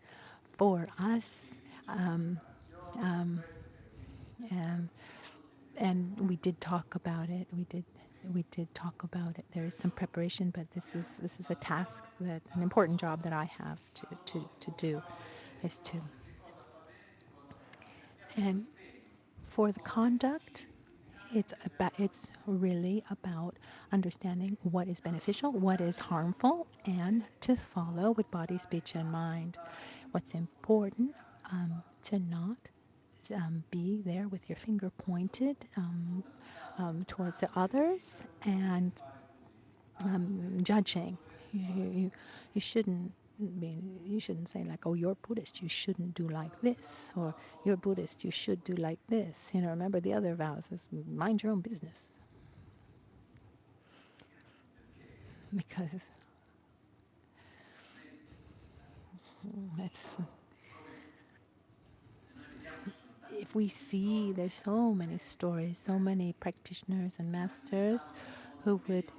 for us. Um, um, um, and we did talk about it. We did talk about it. There is some preparation, but this is a task, that an important job that I have to do, is to. And for the conduct, it's really about understanding what is beneficial, what is harmful, and to follow with body, speech, and mind. What's important, to not be there with your finger pointed towards the others and judging. You shouldn't be, you shouldn't say like, oh, you're Buddhist, you shouldn't do like this, or you're Buddhist, you should do like this. Remember the other vows is mind your own business. Because it's, if we see, there's so many stories, so many practitioners and masters who would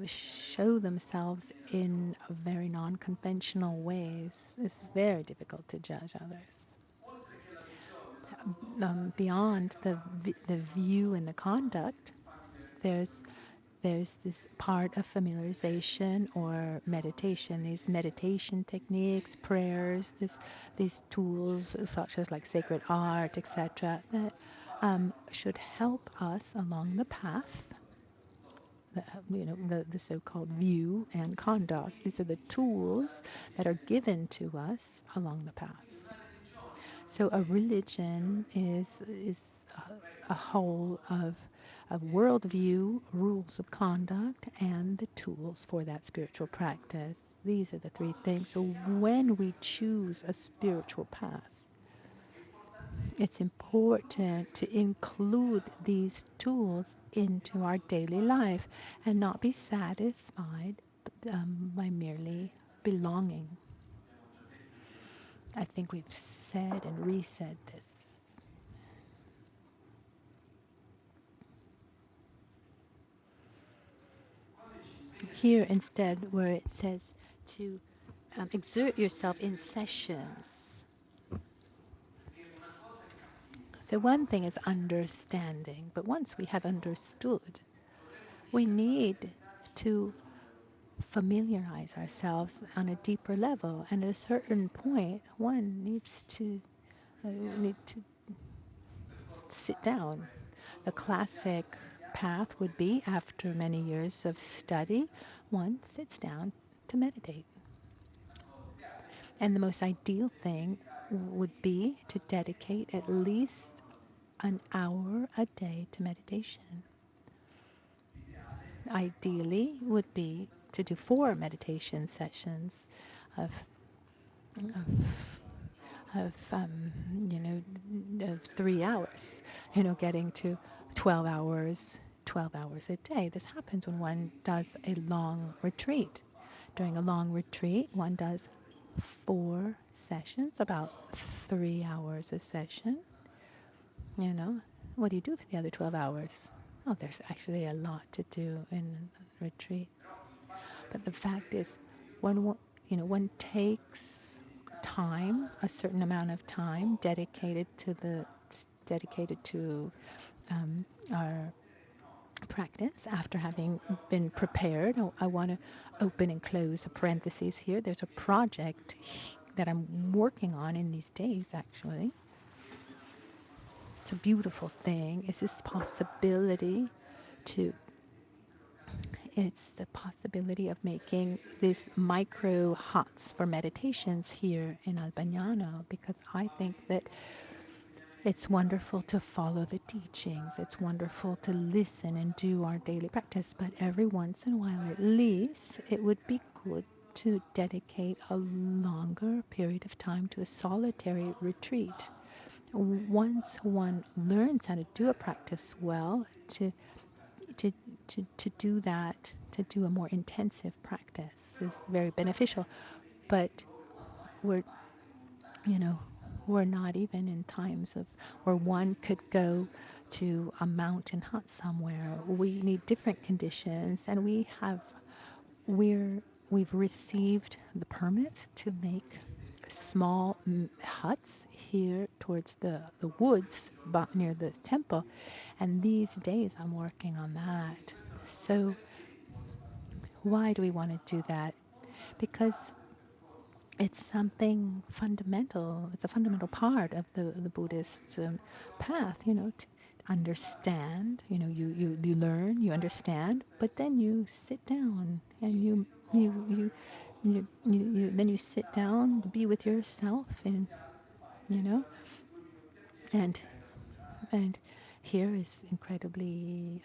show themselves in very non-conventional ways. It's very difficult to judge others. Beyond the view and the conduct, there's this part of familiarization or meditation. These meditation techniques, prayers, these tools such as like sacred art, etc., that should help us along the path. The so-called view and conduct. These are the tools that are given to us along the path. So a religion is a whole of worldview, rules of conduct, and the tools for that spiritual practice. These are the 3 things. So when we choose a spiritual path, it's important to include these tools into our daily life and not be satisfied by merely belonging. I think we've said and re-said this. Here instead, where it says to exert yourself in sessions. So one thing is understanding, but once we have understood, we need to familiarize ourselves on a deeper level. And at a certain point, one needs to sit down. The classic path would be, after many years of study, one sits down to meditate. And the most ideal thing would be to dedicate at least an hour a day to meditation. Ideally would be to do 4 meditation sessions of 3 hours, getting to 12 hours a day. This happens when one does a long retreat. During a long retreat, one does 4 sessions, about 3 hours a session. What do you do for the other 12 hours? Oh, there's actually a lot to do in a retreat. But the fact is, one takes time, a certain amount of time dedicated to our practice after having been prepared. I want to open and close a parenthesis here. There's a project that I'm working on in these days, actually. It's a beautiful thing. It's this possibility it's the possibility of making these micro huts for meditations here in Albagnano, because I think that It's wonderful to follow the teachings. It's wonderful to listen and do our daily practice. But every once in a while, at least, it would be good to dedicate a longer period of time to a solitary retreat. Once one learns how to do a practice well, to, to do that, to do a more intensive practice is very beneficial. But we're, you know, we're not even in times of where one could go to a mountain hut somewhere. We need different conditions, and we've received the permits to make small huts here towards the woods near the temple, and these days I'm working on that. So why do we want to do that? Because it's something fundamental. It's a fundamental part of the Buddhist path, to understand. You learn, you understand, but then you sit down and then you sit down, be with yourself, and you know, and and here is incredibly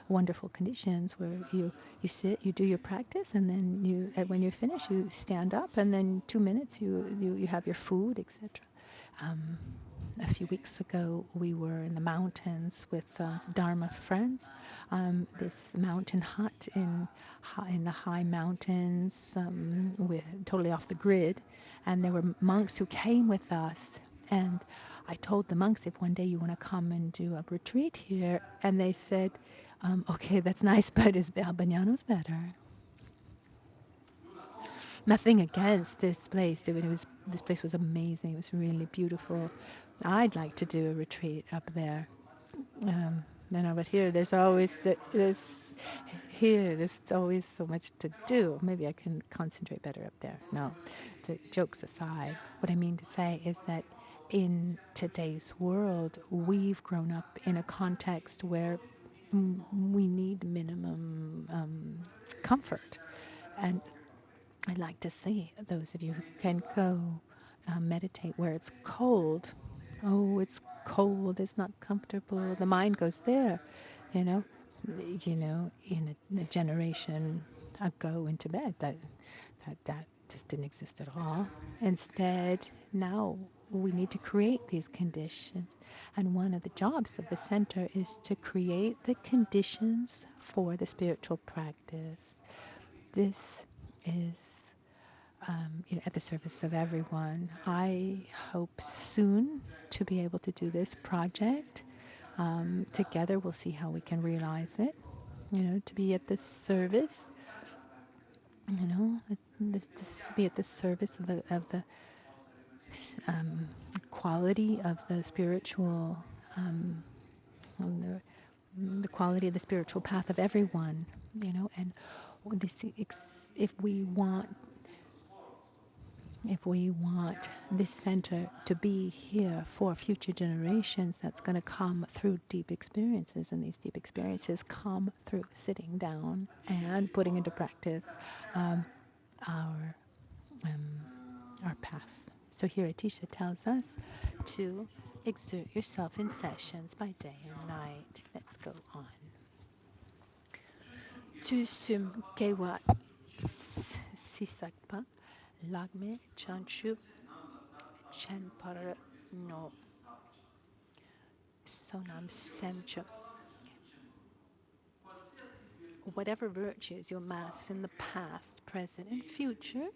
wonderful conditions where you sit, you do your practice, and then when you finish, you stand up, and then 2 minutes you have your food, etc. A few weeks ago, we were in the mountains with Dharma friends. This mountain hut in the high mountains, with totally off the grid, and there were monks who came with us. And I told the monks, if one day you want to come and do a retreat here, and they said, okay, that's nice, but is Albagnano's better? Nothing against this place. This place was amazing. It was really beautiful. I'd like to do a retreat up there. But here there's always so much to do. Maybe I can concentrate better up there. No, jokes aside, what I mean to say is that in today's world, we've grown up in a context where we need minimum comfort. And I'd like to see those of you who can go meditate where it's cold. Oh, it's cold, it's not comfortable. The mind goes there, in a generation ago in Tibet, that just didn't exist at all. Instead, now we need to create these conditions. And one of the jobs of the center is to create the conditions for the spiritual practice. This is at the service of everyone. I hope soon to be able to do this project. Together we'll see how we can realize it, to be at the service, be at the service of the quality of the spiritual, the quality of the spiritual path of everyone, and this, if we want this center to be here for future generations, that's going to come through deep experiences, and these deep experiences come through sitting down and putting into practice our path. So here Atisha tells us to exert yourself in sessions by day and night. Let's go on. Tu sum kewa sisakpa lagme chanchu chenpara no sonam semcha. Whatever virtues you amass in the past, present, and future,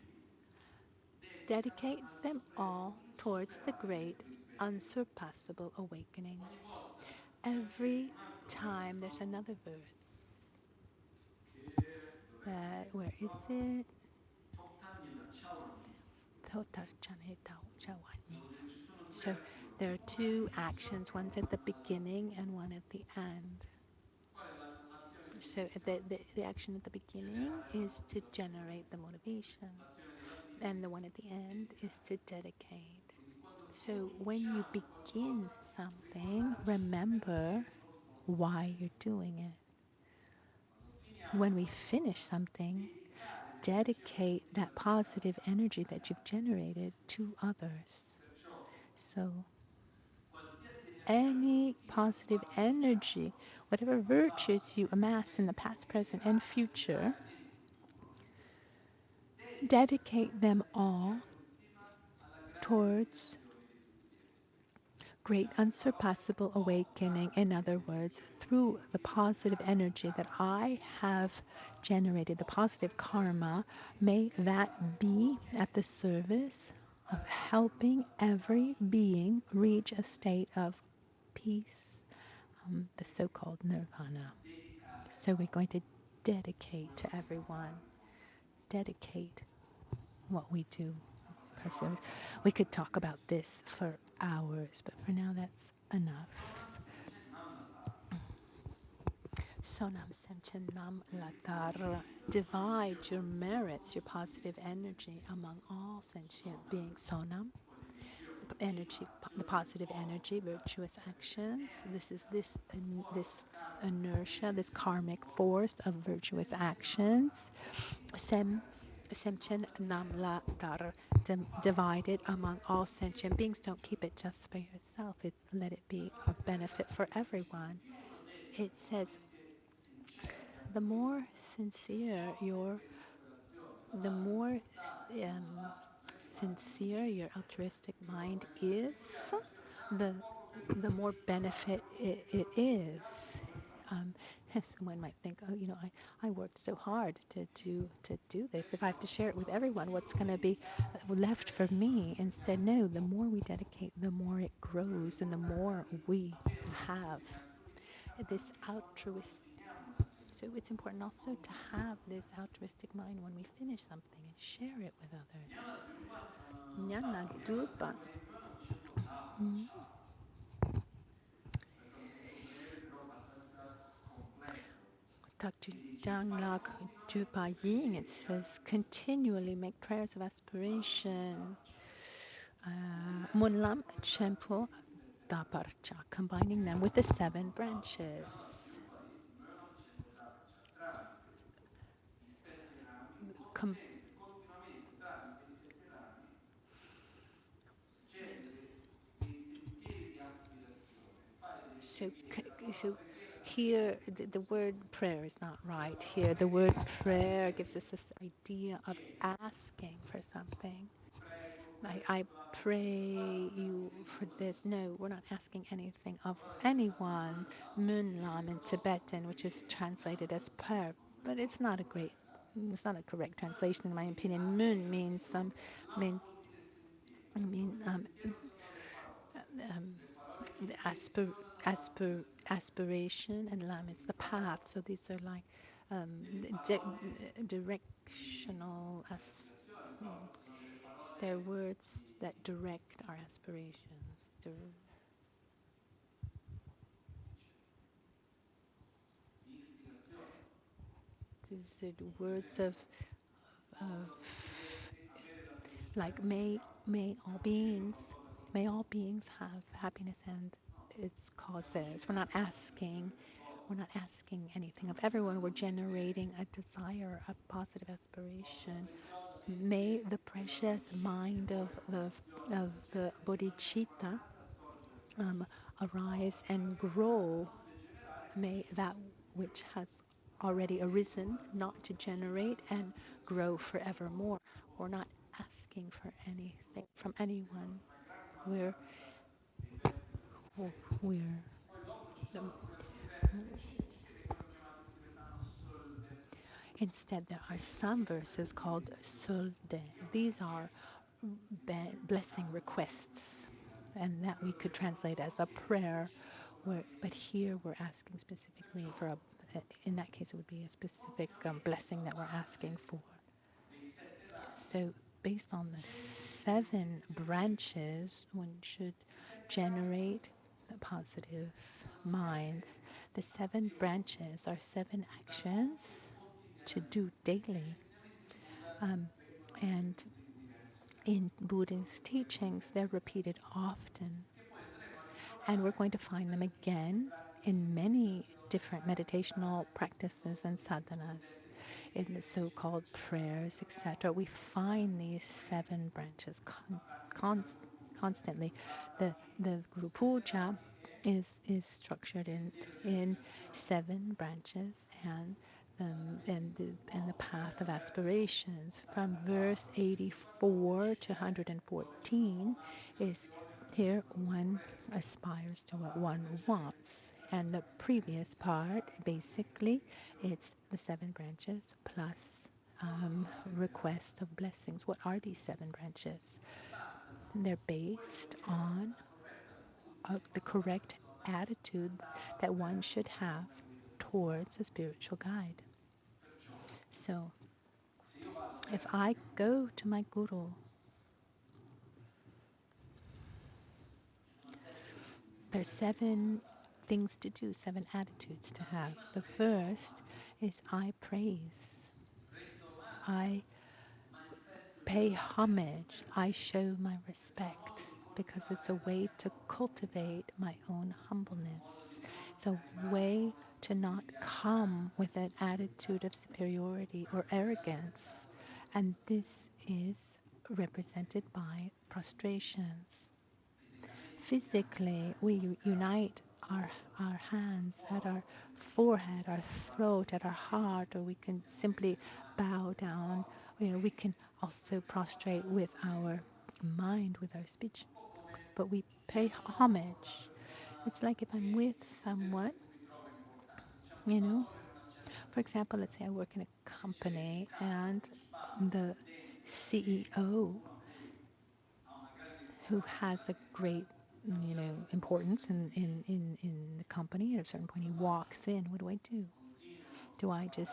dedicate them all towards the great, unsurpassable awakening. Every time there's another verse. Where is it? So there are two actions, one's at the beginning and one at the end. So the action at the beginning is to generate the motivation, and the one at the end is to dedicate. So when you begin something, remember why you're doing it. When we finish something, dedicate that positive energy that you've generated to others. So any positive energy, whatever virtues you amass in the past, present, and future, dedicate them all towards great unsurpassable awakening. In other words, through the positive energy that I have generated, the positive karma, may that be at the service of helping every being reach a state of peace, the so-called nirvana. So we're going to dedicate to everyone, dedicate what we do. We could talk about this for hours, but for now that's enough. Sonam Semchen Nam Latar. Divide your merits, your positive energy among all sentient beings. Sonam, energy, the positive energy, virtuous actions. This is this inertia, this karmic force of virtuous actions. Semchen Nam Latar. Divided among all sentient beings. Don't keep it just for yourself. Let it be of benefit for everyone. It says, the more sincere your altruistic mind is, the more benefit it is. Someone might think, oh, I worked so hard to do this. If I have to share it with everyone, what's going to be left for me? Instead, no, the more we dedicate, the more it grows, and the more we have this altruistic. So it's important also to have this altruistic mind when we finish something and share it with others. Nyana dupa. Lak dupa ying. It says continually make prayers of aspiration. Munlam Chempo Daparcha, combining them with the 7 branches. So here the word prayer is not right. Here the word prayer gives us this idea of asking for something. I pray you for this. No, we're not asking anything of anyone. Munlam in Tibetan, which is translated as prayer, but it's not a correct translation in my opinion. Mun means aspiration, and lam is the path. So these are like directional. They're words that direct our aspirations. These are the words of like may all beings have happiness and its causes. We're not asking anything of everyone. We're generating a desire, a positive aspiration. May the precious mind of the bodhichitta arise and grow. May that which has already arisen not to generate and grow forevermore. We're not asking for anything from anyone. Instead, there are some verses called solde. These are blessing requests, and that we could translate as a prayer. But here we're asking specifically for in that case it would be a specific blessing that we're asking for. So based on the 7 branches, one should generate the positive minds. The 7 branches are 7 actions to do daily. And in Buddha's teachings, they're repeated often. And we're going to find them again in many different meditational practices and sadhanas, in the so-called prayers, etc. We find these 7 branches constantly. The Guru Puja is structured in 7 branches, and the path of aspirations from verse 84 to 114 is here one aspires to what one wants. And the previous part, basically, it's the 7 branches plus request of blessings. What are these 7 branches? They're based on the correct attitude that one should have towards a spiritual guide. So, if I go to my Guru, there's 7 things to do, 7 attitudes to have. The first is I praise. I pay homage. I show my respect because it's a way to cultivate my own humbleness. It's a way to not come with an attitude of superiority or arrogance. And this is represented by prostrations. Physically, we unite our hands at our forehead, our throat, at our heart, or we can simply bow down. We can also prostrate with our mind, with our speech, but we pay homage. It's like if I'm with someone, for example, let's say I work in a company and the CEO, who has a great importance in the company, at a certain point he walks in. What do? Do I just,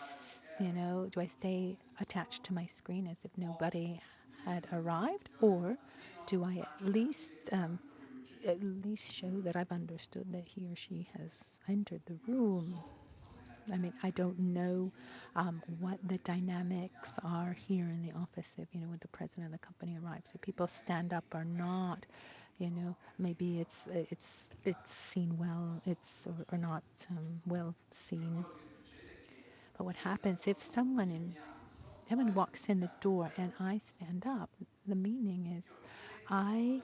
do I stay attached to my screen as if nobody had arrived? Or do I at least show that I've understood that he or she has entered the room? I mean, I don't know what the dynamics are here in the office if, when the president of the company arrives, if people stand up or not. Maybe it's seen well, or not well seen. But what happens if someone walks in the door and I stand up? The meaning is I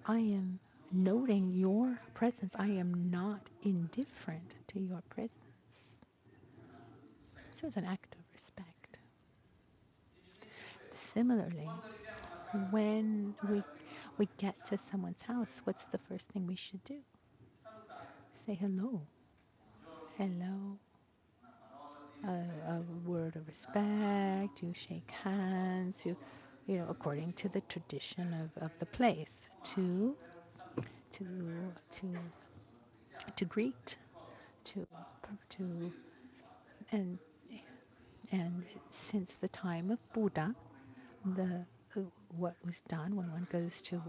am noting your presence. I am not indifferent to your presence. So it's an act of respect. Similarly, when we get to someone's house, what's the first thing we should do? Say hello. Hello. A word of respect. You shake hands. According to the tradition of the place, to greet, to and since the time of Buddha, the what was done when one goes to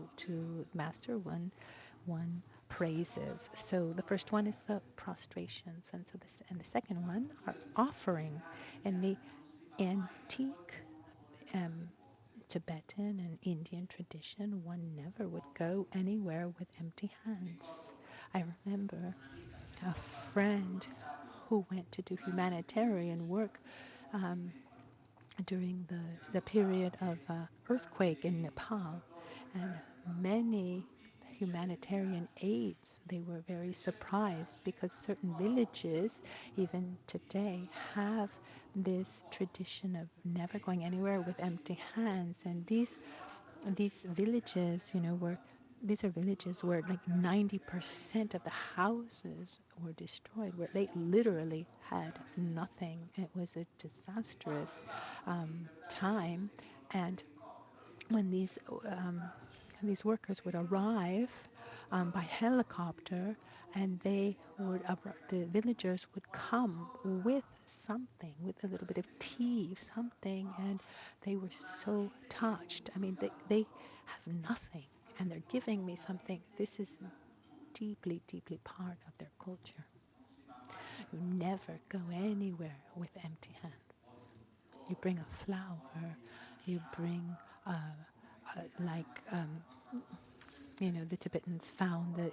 master, one praises. So the first one is the prostrations, and the second one are offering. In the antique Tibetan and Indian tradition, one never would go anywhere with empty hands. I remember a friend who went to do humanitarian work during the period of earthquake in Nepal, and many humanitarian aids, they were very surprised because certain villages, even today, have this tradition of never going anywhere with empty hands. And these villages, these are villages where like 90% of the houses were destroyed, where they literally had nothing. It was a disastrous time. And when these workers would arrive by helicopter, and the villagers would come with something, with a little bit of tea, something, and they were so touched. I mean, they have nothing, and they're giving me something. This is deeply, deeply part of their culture. You never go anywhere with empty hands. You bring a flower, you bring the Tibetans found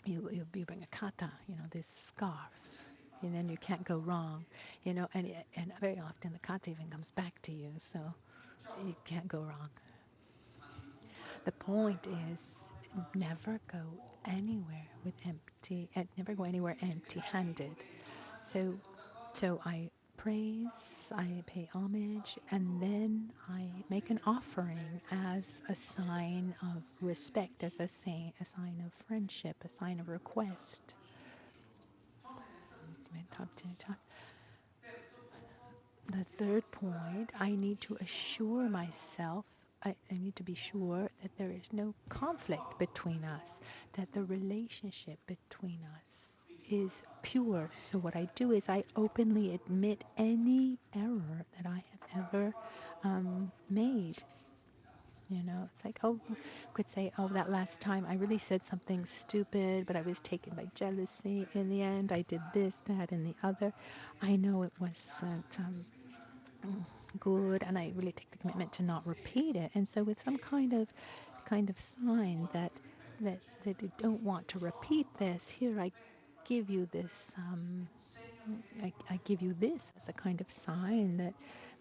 you bring a kata, this scarf, and then you can't go wrong, and very often the kata even comes back to you, so you can't go wrong. The point is never go anywhere with never go anywhere empty-handed. So I praise, I pay homage, and then I make an offering as a sign of respect, as a sign of friendship, a sign of request. The third point, I need to assure myself, I need to be sure that there is no conflict between us, that the relationship between us is pure. So what I do is I openly admit any error that I have ever made. You know, it's like, oh, could say, oh, that last time I really said something stupid, but I was taken by jealousy. In the end, I did this, that, and the other. I know it wasn't good, and I really take the commitment to not repeat it. And so, with some kind of sign that you don't want to repeat this, here I give you this. I give you this as a kind of sign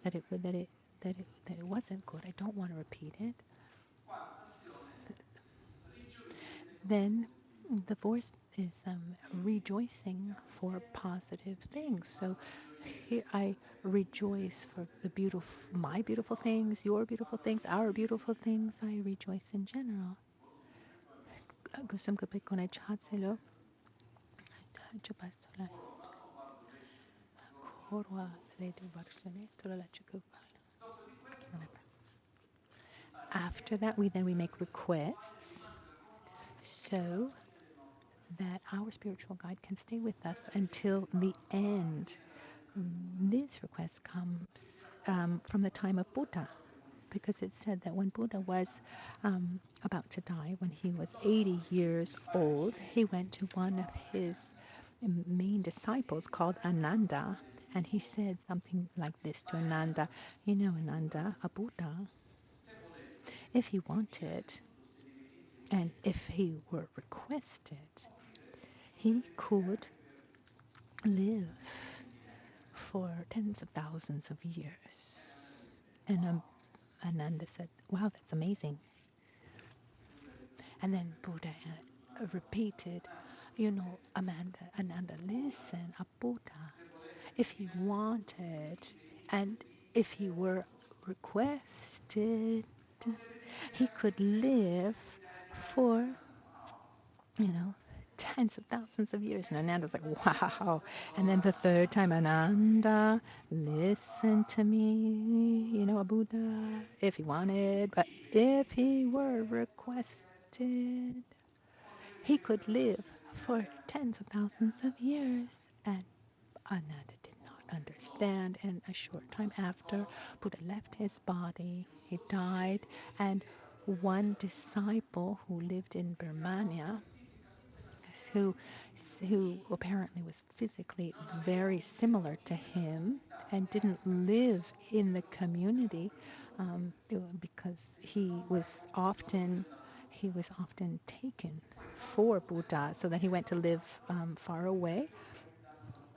that it wasn't good. I don't want to repeat it. Then the fourth is rejoicing for positive things. So here I rejoice for my beautiful things, your beautiful things, our beautiful things. I rejoice in general. After that, we make requests so that our spiritual guide can stay with us until the end. This request comes from the time of Buddha, because it said that when Buddha was about to die, when he was 80 years old, he went to one of his main disciples called Ananda, and he said something like this to Ananda: you know, Ananda, a Buddha, if he wanted and if he were requested, he could live for tens of thousands of years. And Ananda said, wow, that's amazing. And then Buddha repeated, you know, Ananda, listen, a Buddha, if he wanted and if he were requested, he could live for, you know, tens of thousands of years. And Ananda's like, wow. And then the third time, Ananda, listen to me, you know, a Buddha, if he wanted, but if he were requested, he could live for tens of thousands of years. And Ananda did not understand. And a short time after, Buddha left his body. He died. And one disciple who lived in Birmania, who apparently was physically very similar to him and didn't live in the community because he was often taken for Buddha, so that he went to live far away.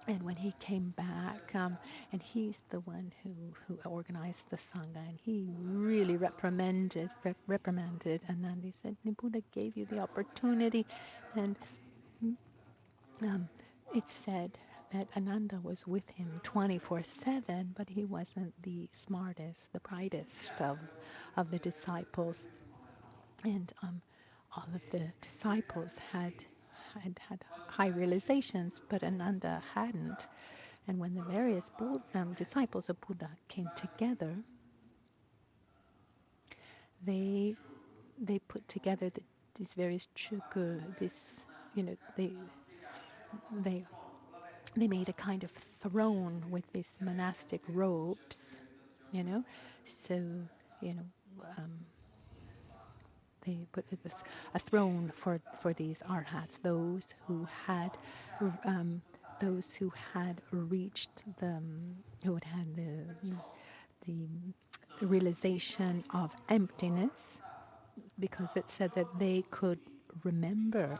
And when he came back, and he's the one who organized the Sangha, and he really reprimanded Ananda. He said, Buddha gave you the opportunity. And it's said that Ananda was with him 24/7, but he wasn't the smartest, the brightest of the disciples. And all of the disciples had high realizations, but Ananda hadn't. And when the various disciples of Buddha came together, they put together these various chukku, they made a kind of throne with these monastic robes, you know. So, you know, they put a throne for these arhats, those who had reached who had had the realization of emptiness, because it said that they could remember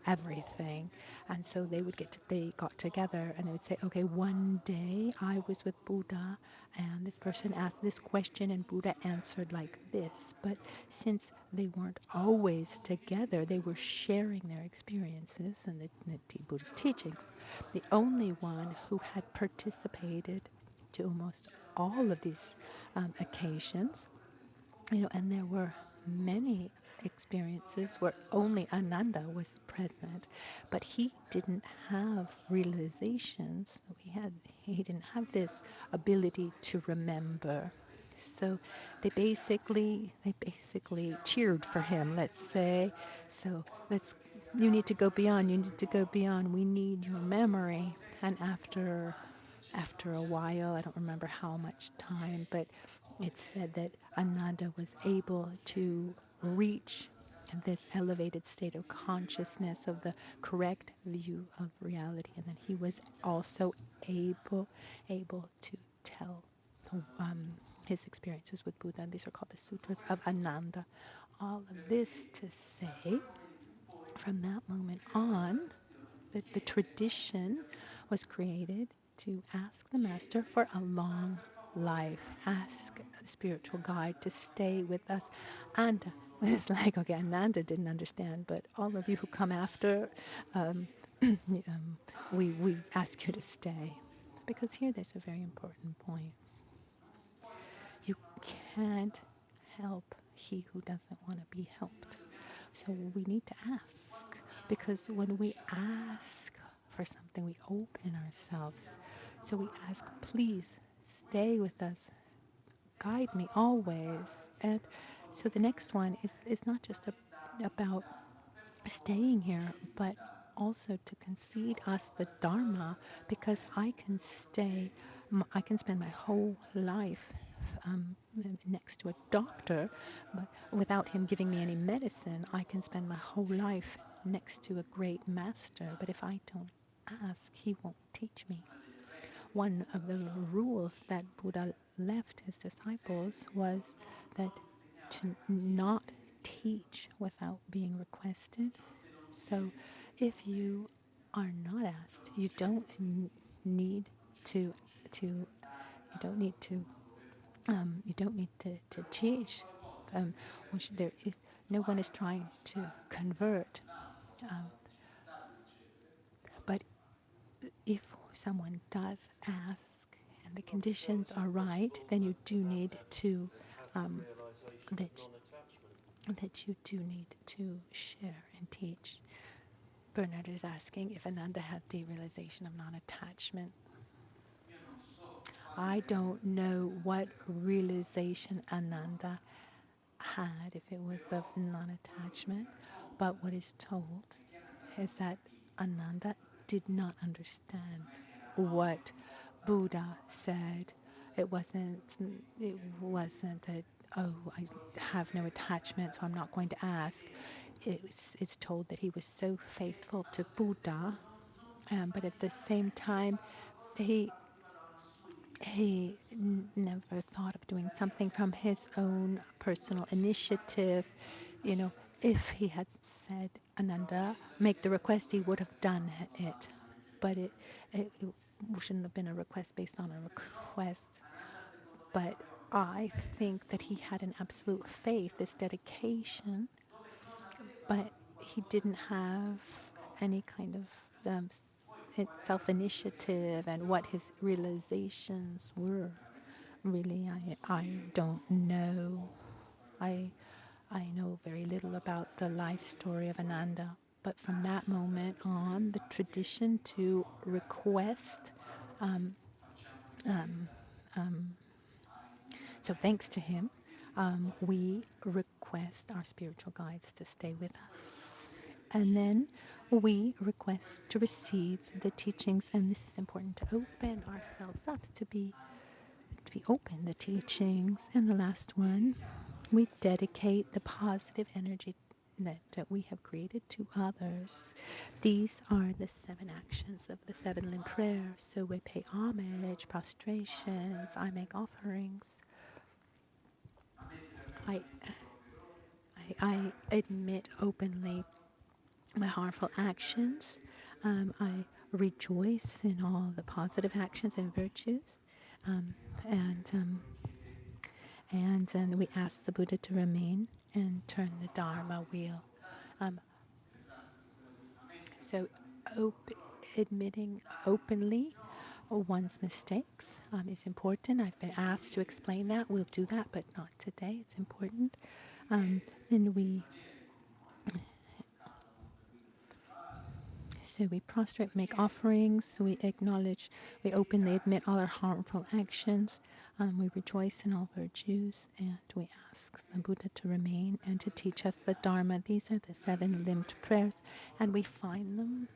everything. And so they got together and they would say, okay, one day I was with Buddha and this person asked this question and Buddha answered like this. But since they weren't always together, they were sharing their experiences and the Buddhist teachings. The only one who had participated to almost all of these occasions, and there were many experiences where only Ananda was present, but he didn't have realizations. He didn't have this ability to remember. So they basically cheered for him, let's say. So you need to go beyond, we need your memory. And after a while, I don't remember how much time, but it said that Ananda was able to reach this elevated state of consciousness of the correct view of reality, and then he was also able to tell his experiences with Buddha. And these are called the Sutras of Ananda. All of this to say, from that moment on, that the tradition was created to ask the master for a long life, ask a spiritual guide to stay with us. And it's like, okay, Ananda didn't understand, but all of you who come after, we ask you to stay. Because here there's a very important point. You can't help he who doesn't want to be helped. So we need to ask, because when we ask for something, we open ourselves. So we ask, please stay with us, guide me always. And so the next one is not just about staying here, but also to concede us the Dharma, because I can spend my whole life next to a doctor, but without him giving me any medicine. I can spend my whole life next to a great master, but if I don't ask, he won't teach me. One of the rules that Buddha left his disciples was that to not teach without being requested. So if you are not asked, you don't need to teach. Which there is no one is trying to convert. But if someone does ask and the conditions are right, then you do need to that you do need to share and teach. Bernard is asking if Ananda had the realization of non-attachment. I don't know what realization Ananda had, if it was of non-attachment, but what is told is that Ananda did not understand what Buddha said. It wasn't that, oh, I have no attachment, so I'm not going to ask. It's told that he was so faithful to Buddha, but at the same time, he never thought of doing something from his own personal initiative. If he had said, Ananda, make the request, he would have done it. But it shouldn't have been a request based on a request. But I think that he had an absolute faith, this dedication, but he didn't have any kind of self-initiative and what his realizations were. Really, I don't know. I know very little about the life story of Ananda, but from that moment on, the tradition to request, so thanks to him, we request our spiritual guides to stay with us. And then we request to receive the teachings, and this is important, to open ourselves up, to be open, the teachings. And the last one, we dedicate the positive energy that we have created to others. These are the 7 actions of the 7 limb prayer. So we pay homage, prostrations, I make offerings. I admit openly my harmful actions. I rejoice in all the positive actions and virtues. Um, and and we ask the Buddha to remain and turn the Dharma wheel. Um, so admitting openly one's mistakes is important. I've been asked to explain that. We'll do that, but not today. It's important. Then we prostrate, make offerings. We acknowledge, we openly admit all our harmful actions. We rejoice in all virtues, and we ask the Buddha to remain and to teach us the Dharma. These are the 7-limbed prayers, and we find them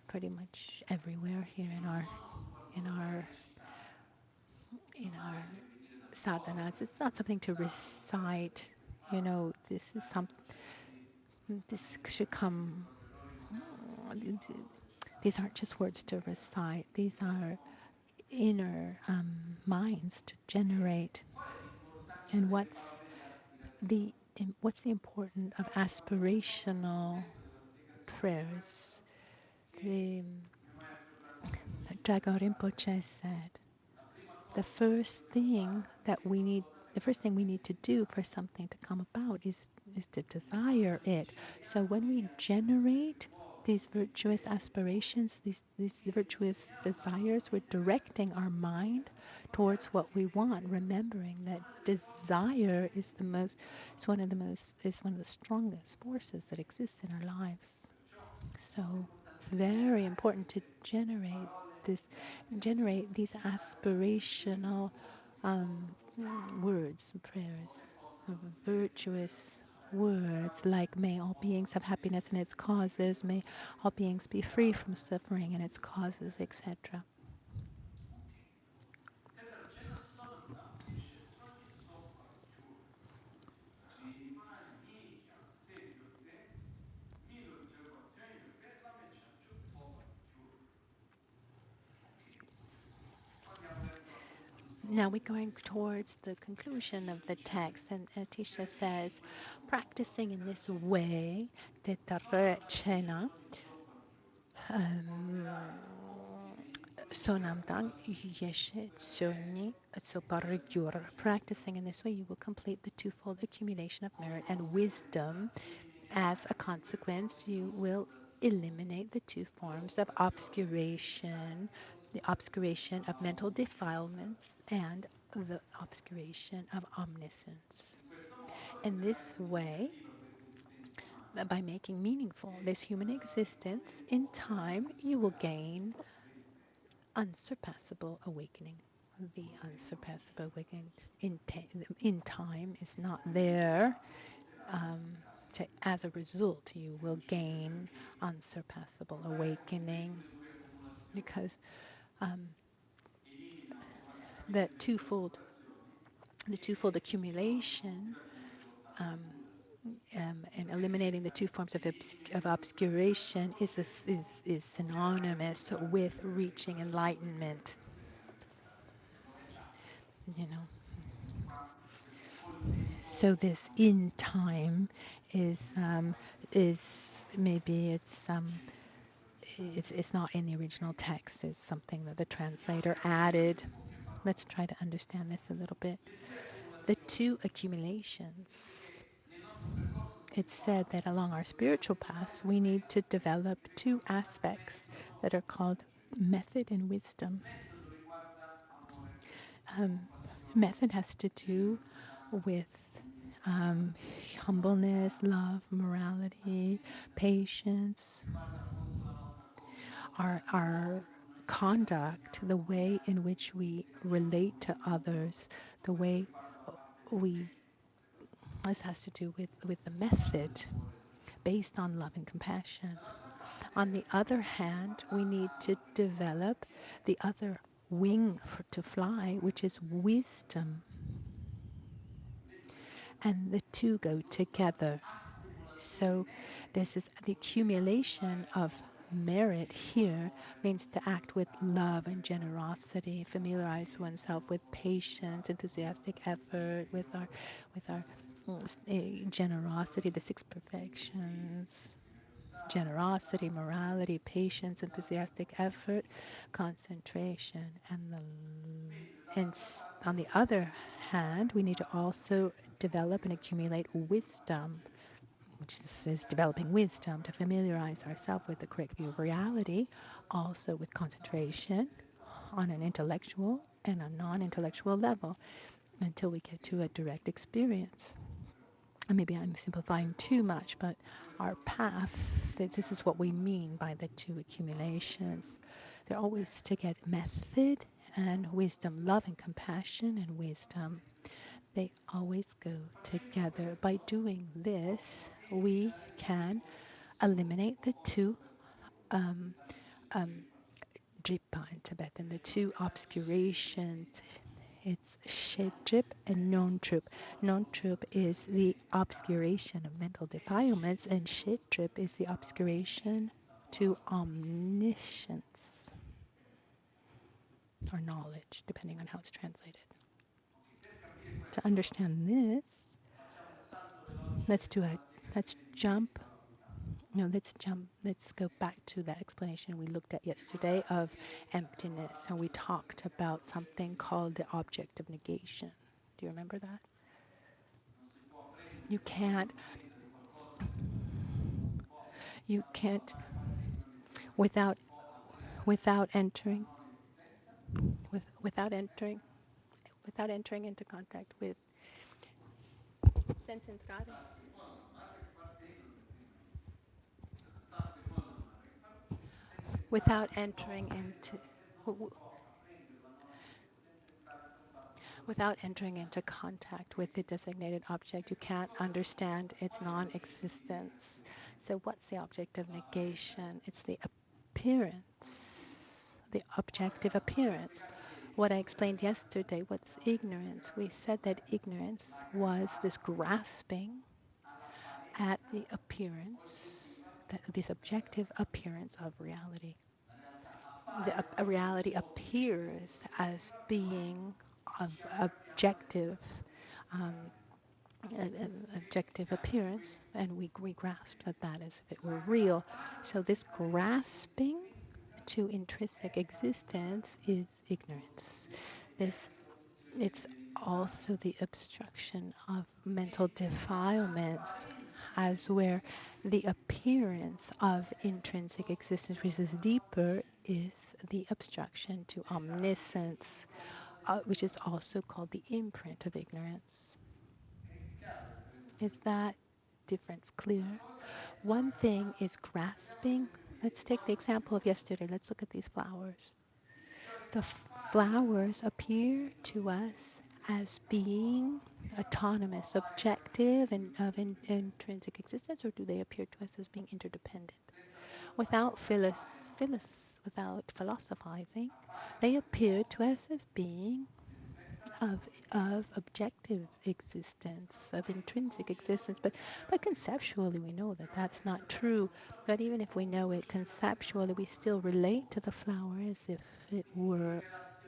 pretty much everywhere here in our in our sadhanas. It's not something to recite. This is this should come. These aren't just words to recite. These are inner minds to generate. And what's the importance of aspirational prayers? The Dragon Rinpoche said, the first thing we need to do for something to come about is to desire it. So when we generate these virtuous aspirations, these virtuous desires, we're directing our mind towards what we want, remembering that desire is one of the strongest forces that exists in our lives. So it's very important to generate these aspirational words and prayers, virtuous words like may all beings have happiness and its causes, may all beings be free from suffering and its causes, etc. Now we're going towards the conclusion of the text, and Atisha says, practicing in this way, tetarechena, sonamdang yeshe tsoni tsoparegyur. Practicing in this way, you will complete the twofold accumulation of merit and wisdom. As a consequence, you will eliminate the two forms of obscuration, the obscuration of mental defilements and the obscuration of omniscience. In this way, by making meaningful this human existence, in time you will gain unsurpassable awakening. The unsurpassable awakening in time is not there. As a result, you will gain unsurpassable awakening, because the twofold accumulation and eliminating the two forms of obscuration is synonymous with reaching enlightenment. So this in time is maybe it's not in the original text. It's something that the translator added. Let's try to understand this a little bit. The two accumulations. It's said that along our spiritual paths, we need to develop two aspects that are called method and wisdom. Method has to do with humbleness, love, morality, patience, our conduct, the way in which we relate to others, the way this has to do with the method based on love and compassion. On the other hand, we need to develop the other wing to fly, which is wisdom. And the two go together. So the accumulation of merit here means to act with love and generosity, familiarize oneself with patience, enthusiastic effort, with our generosity, the 6 perfections. generosity, morality, patience, enthusiastic effort, concentration, on the other hand, we need to also develop and accumulate wisdom, which is developing wisdom to familiarize ourselves with the correct view of reality, also with concentration on an intellectual and a non-intellectual level until we get to a direct experience. And maybe I'm simplifying too much, but our path, this is what we mean by the two accumulations. They're always to get method and wisdom, love and compassion and wisdom. They always go together. By doing this, we can eliminate the two dripa in Tibetan, the two obscurations. It's Shedrip and non-trup. Non-trup is the obscuration of mental defilements, and Shedrip is the obscuration to omniscience or knowledge, depending on how it's translated. To understand this, let's jump. No, let's go back to that explanation we looked at yesterday of emptiness, and we talked about something called the object of negation. Do you remember that? You can't without entering without entering into contact with sense entrare. Without entering into Without entering into contact with the designated object, you can't understand its non-existence. So what's the object of negation? It's the appearance, the objective appearance. What I explained yesterday, what's ignorance? We said that ignorance was this grasping at the appearance, this objective appearance of reality. A reality appears as being of objective objective appearance, and we grasp that as if it were real. So this grasping to intrinsic existence is ignorance. It's also the obstruction of mental defilements, as where the appearance of intrinsic existence, which is deeper, is the obstruction to omniscience, which is also called the imprint of ignorance. Is that difference clear? One thing is grasping. Let's take the example of yesterday. Let's look at these flowers. The flowers appear to us as being autonomous, objective, and of intrinsic existence, or do they appear to us as being interdependent? Without without philosophizing, they appear to us as being of objective existence, of intrinsic existence, but conceptually we know that that's not true. But even if we know it conceptually, we still relate to the flower as if it were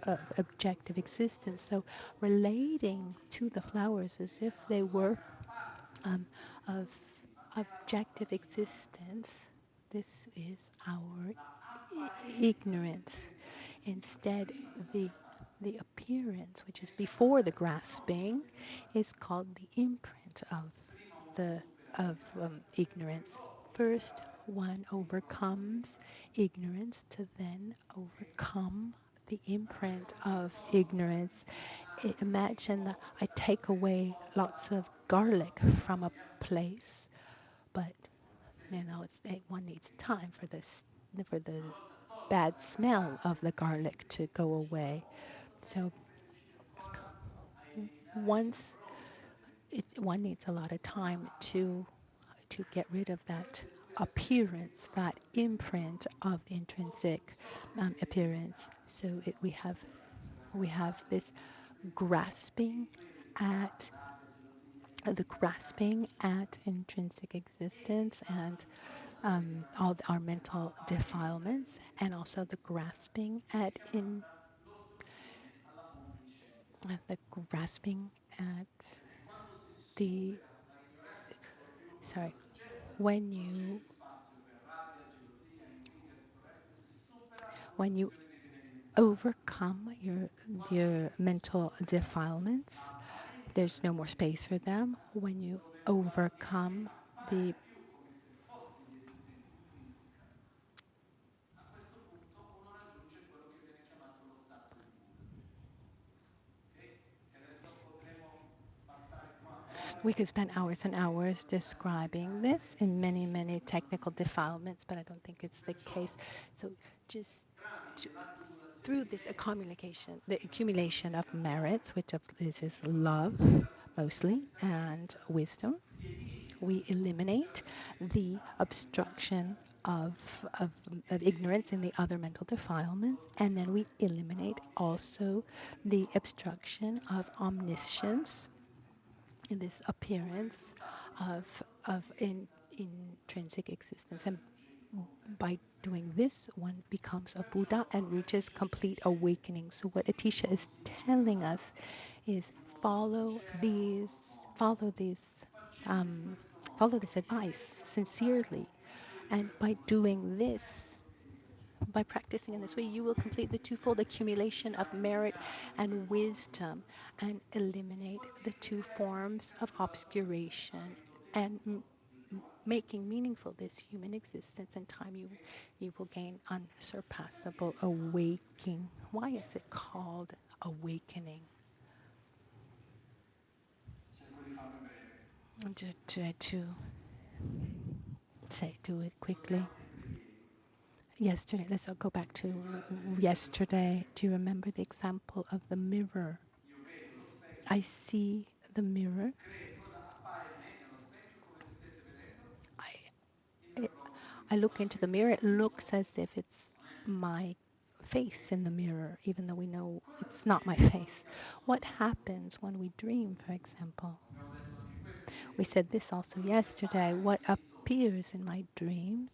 of objective existence. So relating to the flowers as if they were of objective existence, this is our ignorance. Instead, the appearance, which is before the grasping, is called the imprint of ignorance. First, one overcomes ignorance to then overcome the imprint of ignorance. Imagine that I take away lots of garlic from a place, but one needs time for the bad smell of the garlic to go away. So one needs a lot of time to get rid of that appearance, that imprint of intrinsic appearance. So we have this grasping at intrinsic existence and all our mental defilements, and also the grasping at the when you When you overcome your mental defilements, there's no more space for them. When you overcome the we could spend hours and hours describing this in many, many technical defilements, but I don't think it's the case. So just to, through this accumulation, the accumulation of merits, which is love mostly, and wisdom, we eliminate the obstruction of ignorance in the other mental defilements, and then we eliminate also the obstruction of omniscience in this appearance of intrinsic existence. And by doing this, one becomes a Buddha and reaches complete awakening. So what Atisha is telling us is follow these, um, follow this advice sincerely, and by doing this, by practicing in this way, you will complete the twofold accumulation of merit and wisdom and eliminate the two forms of obscuration and making meaningful this human existence. In time, you will gain unsurpassable awakening. Why is it called awakening? To say, do it quickly. Yesterday, let's go back to yesterday. Do you remember the example of the mirror? I see the mirror. I, I look into the mirror. It looks as if it's my face in the mirror, even though we know it's not my face. What happens when we dream, for example? We said this also yesterday. What appears in my dreams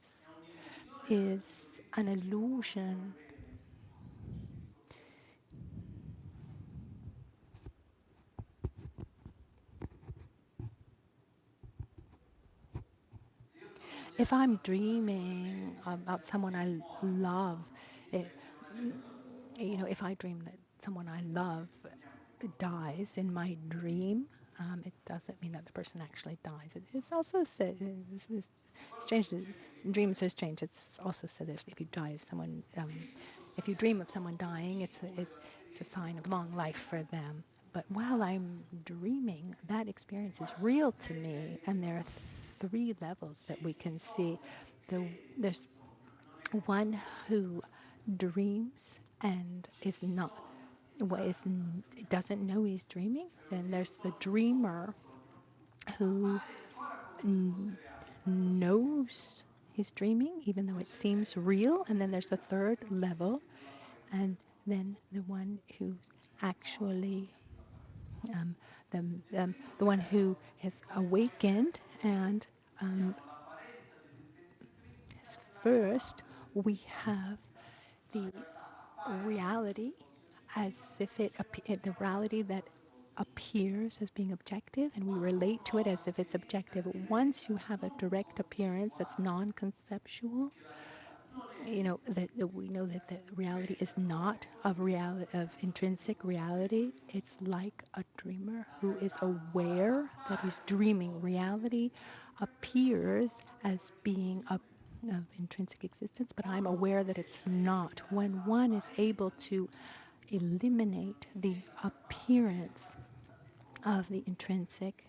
is an illusion. If I'm dreaming about someone I love, it, if I dream that someone I love dies in my dream, it doesn't mean that the person actually dies. It's also said, it's strange, dreams are strange. It's also said that if you die of someone, if you dream of someone dying, it's a sign of long life for them. But while I'm dreaming, that experience is real to me, and there are three levels that we can see. There's one who dreams and is not doesn't know he's dreaming. Then there's the dreamer who knows he's dreaming even though it seems real. And then there's the third level, and then the one who's actually the, the one who has awakened. And first we have the reality as if the reality that appears as being objective, and we relate to it as if it's objective. Once you have a direct appearance that's non-conceptual, that we know that the reality is not of intrinsic reality. It's like a dreamer who is aware that he's dreaming. Reality appears as being of intrinsic existence, but I'm aware that it's not. When one is able to eliminate the appearance of the intrinsic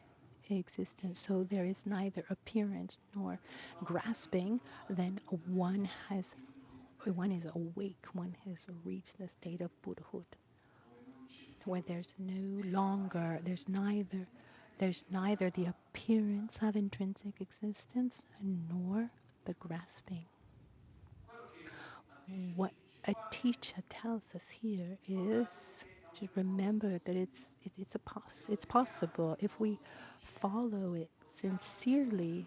existence, so there is neither appearance nor grasping, then one is awake, one has reached the state of Buddhahood, where there's neither the appearance of intrinsic existence nor the grasping. What Atisha tells us here is to remember that it's possible. If we follow it sincerely,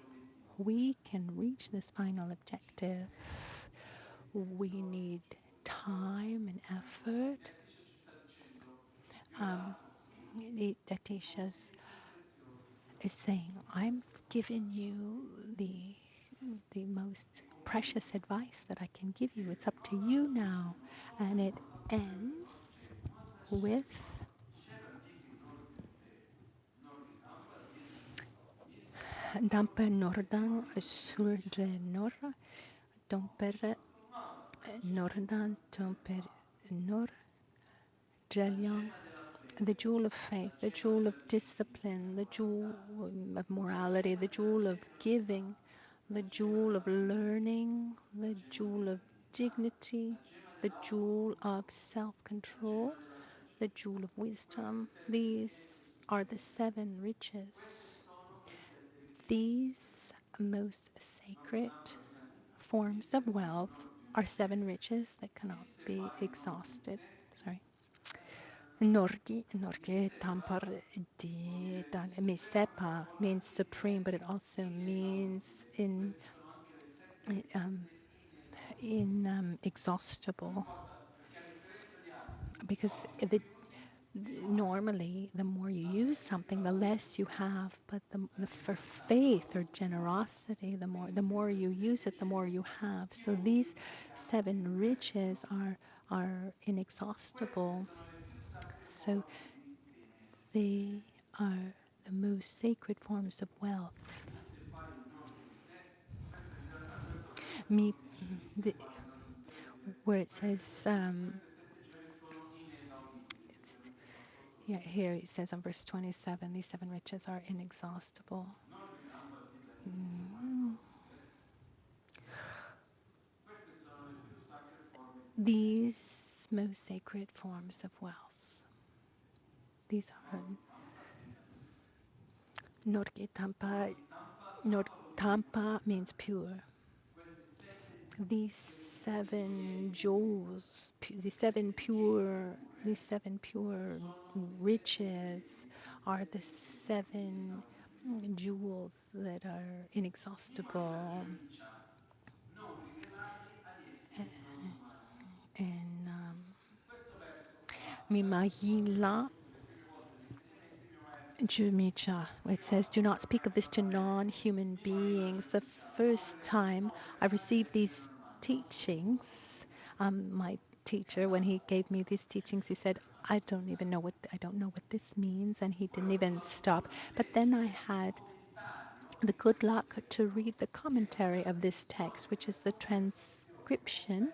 we can reach this final objective. We need time and effort. Atisha is saying, I'm giving you the most precious advice that I can give you. It's up to you now. And it ends with Damper Nordan Surge Nor Domper Nordan Domper Nor Drelion. The jewel of faith, the jewel of discipline, the jewel of morality, the jewel of giving, the jewel of learning, the jewel of dignity, the jewel of self-control, the jewel of wisdom. These are the 7 riches. These most sacred forms of wealth are 7 riches that cannot be exhausted. Sorry. Norgi tampar di misepa means supreme, but it also means inexhaustible. Because normally, the more you use something, the less you have. But for faith or generosity, the more you use it, the more you have. So these 7 riches are inexhaustible. So they are the most sacred forms of wealth. Where it says, here it says on verse 27, these 7 riches are inexhaustible. These most sacred forms of wealth. These are Norge Tampa. Tampa means pure. These 7 jewels, these seven pure riches are the 7 jewels that are inexhaustible. And Mimahila Jumicha, it says, do not speak of this to non-human beings. The first time I received these teachings, my teacher, when he gave me these teachings, he said, I don't know what this means, and he didn't even stop. But then I had the good luck to read the commentary of this text, which is the transcription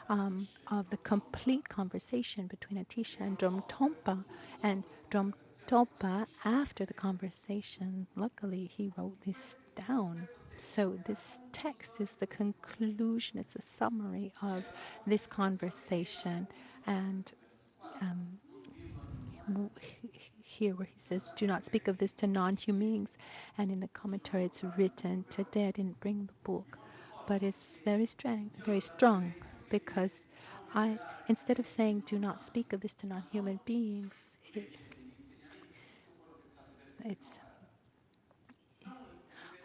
of the complete conversation between Atisha and Dromtompa. And Dromtompa, after the conversation, luckily he wrote this down. So this text is the conclusion, it's the summary of this conversation. And here where he says, do not speak of this to non-humans. And in the commentary it's written, today I didn't bring the book, but it's very strong, because instead of saying, do not speak of this to non-human beings,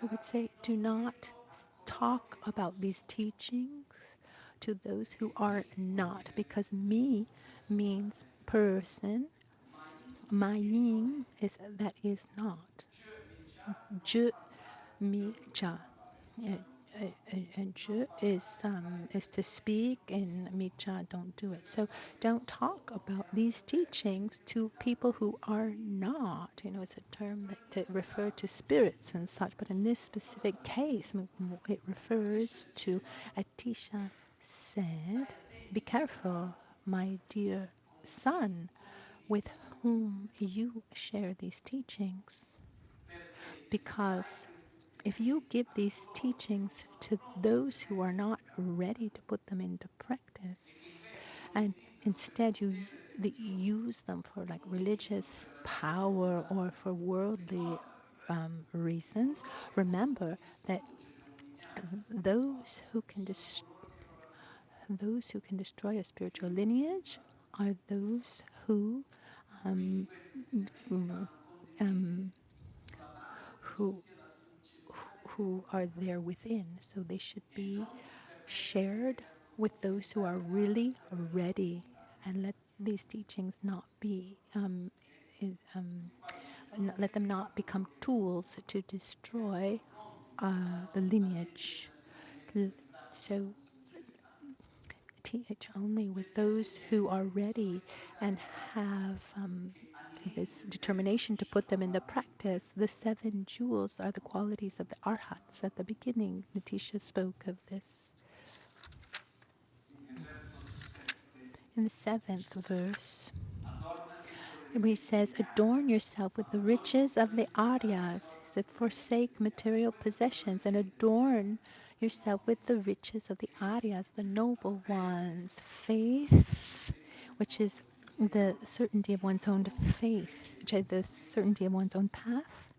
I would say, do not talk about these teachings to those who are not, because me means person. Maying is that is not. Je mi cha. And je is to speak, and mi cha, don't do it. So don't talk about these teachings to people who are not. It's a term that to refer to spirits and such. But in this specific case, it refers to Atisha said, be careful, my dear son, with whom you share these teachings, because if you give these teachings to those who are not ready to put them into practice, and instead you use them for like religious power or for worldly reasons, remember that those who can destroy a spiritual lineage are those who are there within. So they should be shared with those who are really ready, and let these teachings not be let them not become tools to destroy the lineage. So teach only with those who are ready and have this determination to put them in the practice. The 7 jewels are the qualities of the arhats. At the beginning, Atisha spoke of this. In the 7th verse, he says, adorn yourself with the riches of the Aryas. He said, forsake material possessions and adorn yourself with the riches of the Aryas, the noble ones. Faith, which is the certainty of one's own faith, which is the certainty of one's own path.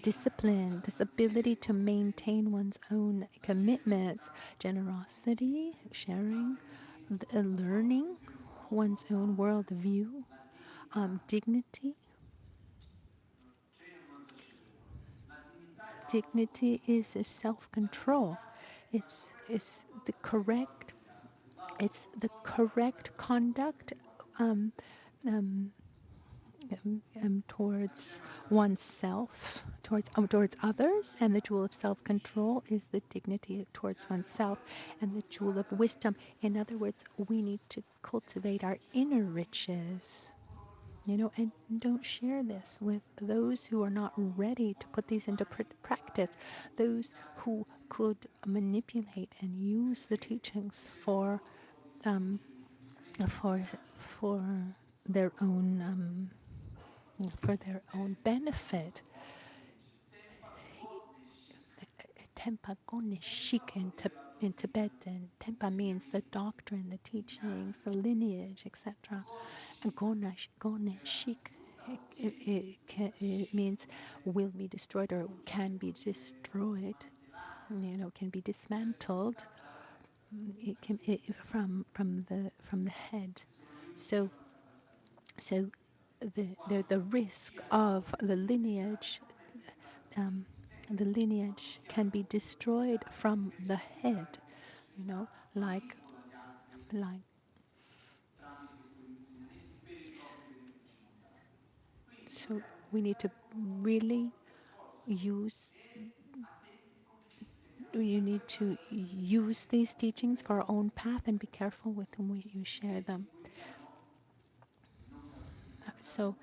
Discipline, this ability to maintain one's own commitments. Generosity, sharing, learning one's own worldview. Dignity. Dignity is a self-control. It's the correct. It's the correct conduct towards oneself, towards others, and the jewel of self-control is the dignity towards oneself, and the jewel of wisdom. In other words, we need to cultivate our inner riches. And don't share this with those who are not ready to put these into practice, those who could manipulate and use the teachings for their own benefit. Tempa gone shik in Tibetan. Tempa means the doctrine, the teachings, the lineage, etc. Gone shik, it means will be destroyed or can be destroyed. Can be dismantled. From the head. So the risk of the lineage. The lineage can be destroyed from the head, like so we need to really use these teachings for our own path and be careful with whom you share them. So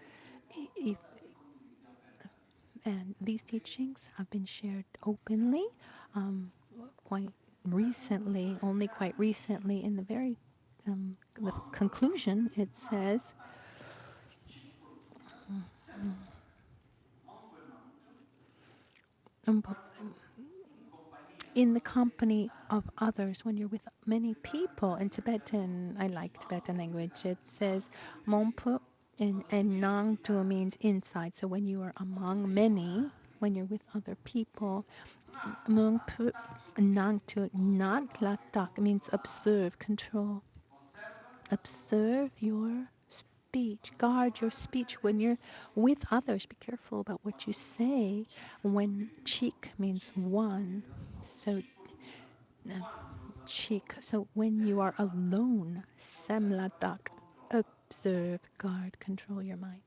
and these teachings have been shared openly quite recently, only quite recently. In the very the conclusion, it says, in the company of others, when you're with many people. In Tibetan, I like Tibetan language, it says, Monpu and Nangtu means inside. So when you are among many, when you're with other people, Mungpu Nangtu Naglatak means observe, control. Observe your speech. Guard your speech. When you're with others, be careful about what you say. When chik means one, so chik. So when you are alone, semladak, observe, guard, control your mind.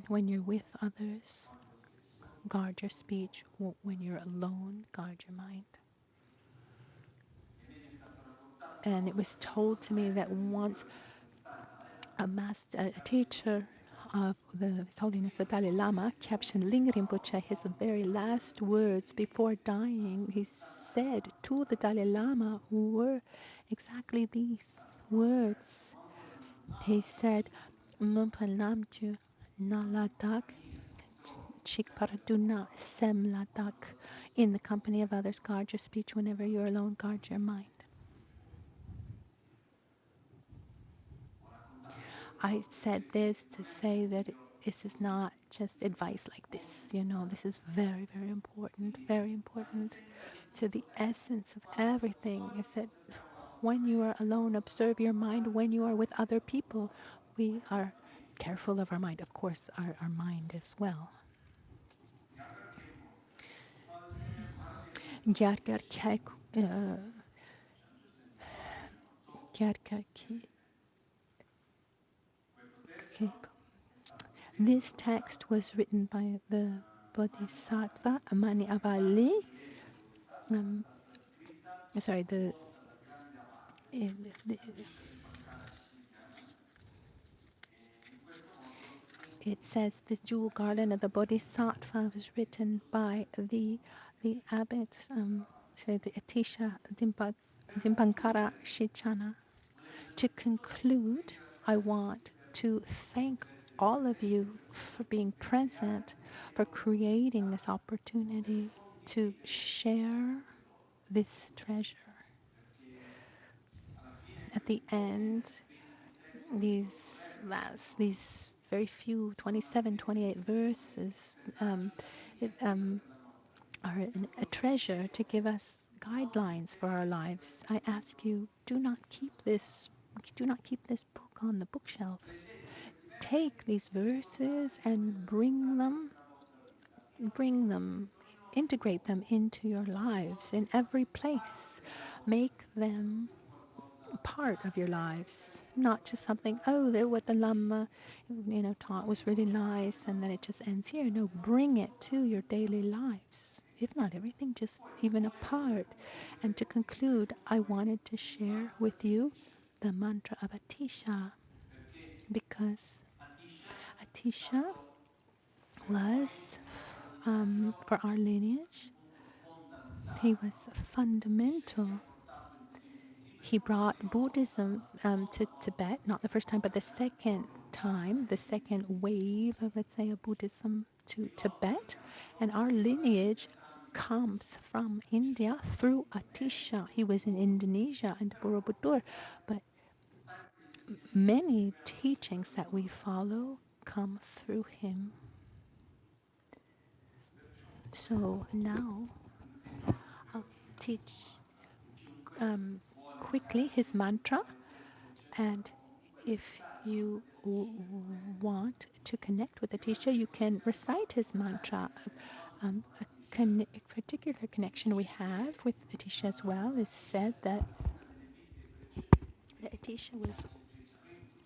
When you're with others, guard your speech. When you're alone, guard your mind. And it was told to me that once a teacher of His Holiness the Dalai Lama, Kyabshen Ling Rinpoche, his very last words before dying, he said to the Dalai Lama were exactly these words. He said, Mumpalamju Naladak Chikparaduna Semladak. In the company of others, guard your speech. Whenever you're alone, guard your mind. I said this to say that this is not just advice like this, this is very, very important to the essence of everything. I said, when you are alone, observe your mind. When you are with other people, we are careful of our mind, of course, our mind as well. This text was written by the Bodhisattva Mani Avali. Sorry, it says the jewel garden of the Bodhisattva was written by the abbot, so the Atisha Dimpankara Shichana. To conclude, I want to thank all of you for being present, for creating this opportunity to share this treasure. At the end, these very few 27, 28 verses are a treasure to give us guidelines for our lives. I ask you, do not keep this book on the bookshelf. Take these verses and bring them, integrate them into your lives in every place. Make them part of your lives, not just something, what the Lama, taught was really nice and then it just ends here. No, bring it to your daily lives. If not everything, just even a part. And to conclude, I wanted to share with you the mantra of Atisha, because Atisha was, for our lineage, he was fundamental. He brought Buddhism to Tibet, not the first time, but the second time, the second wave of, let's say, of Buddhism to Tibet. And our lineage comes from India through Atisha. He was in Indonesia and Borobudur, but many teachings that we follow come through him. So now I'll teach quickly his mantra, and if you want to connect with Atisha, you can recite his mantra. A particular connection we have with Atisha as well is said that Atisha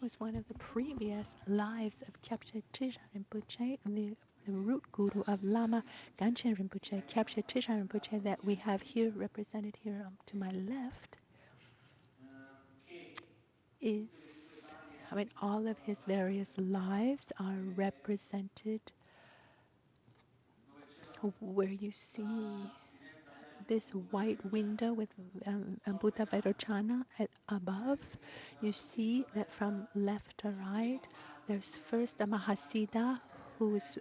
was one of the previous lives of Geshe Chekawa Rinpoche, the root guru of Lama Michel Rinpoche. Geshe Chekawa Rinpoche that we have here represented here to my left is, all of his various lives are represented where you see this white window with Buddha Vairochana above. You see that from left to right, there's first a Mahasiddha who is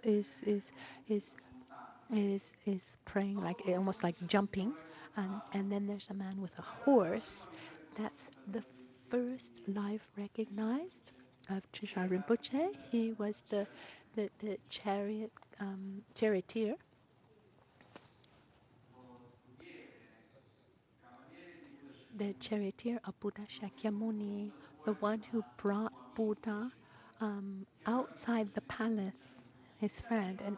praying, like almost like jumping, and then there's a man with a horse. That's the first life recognized of Geshe Rinpoche. He was the charioteer. The charioteer of Buddha Shakyamuni, the one who brought Buddha outside the palace, his friend, and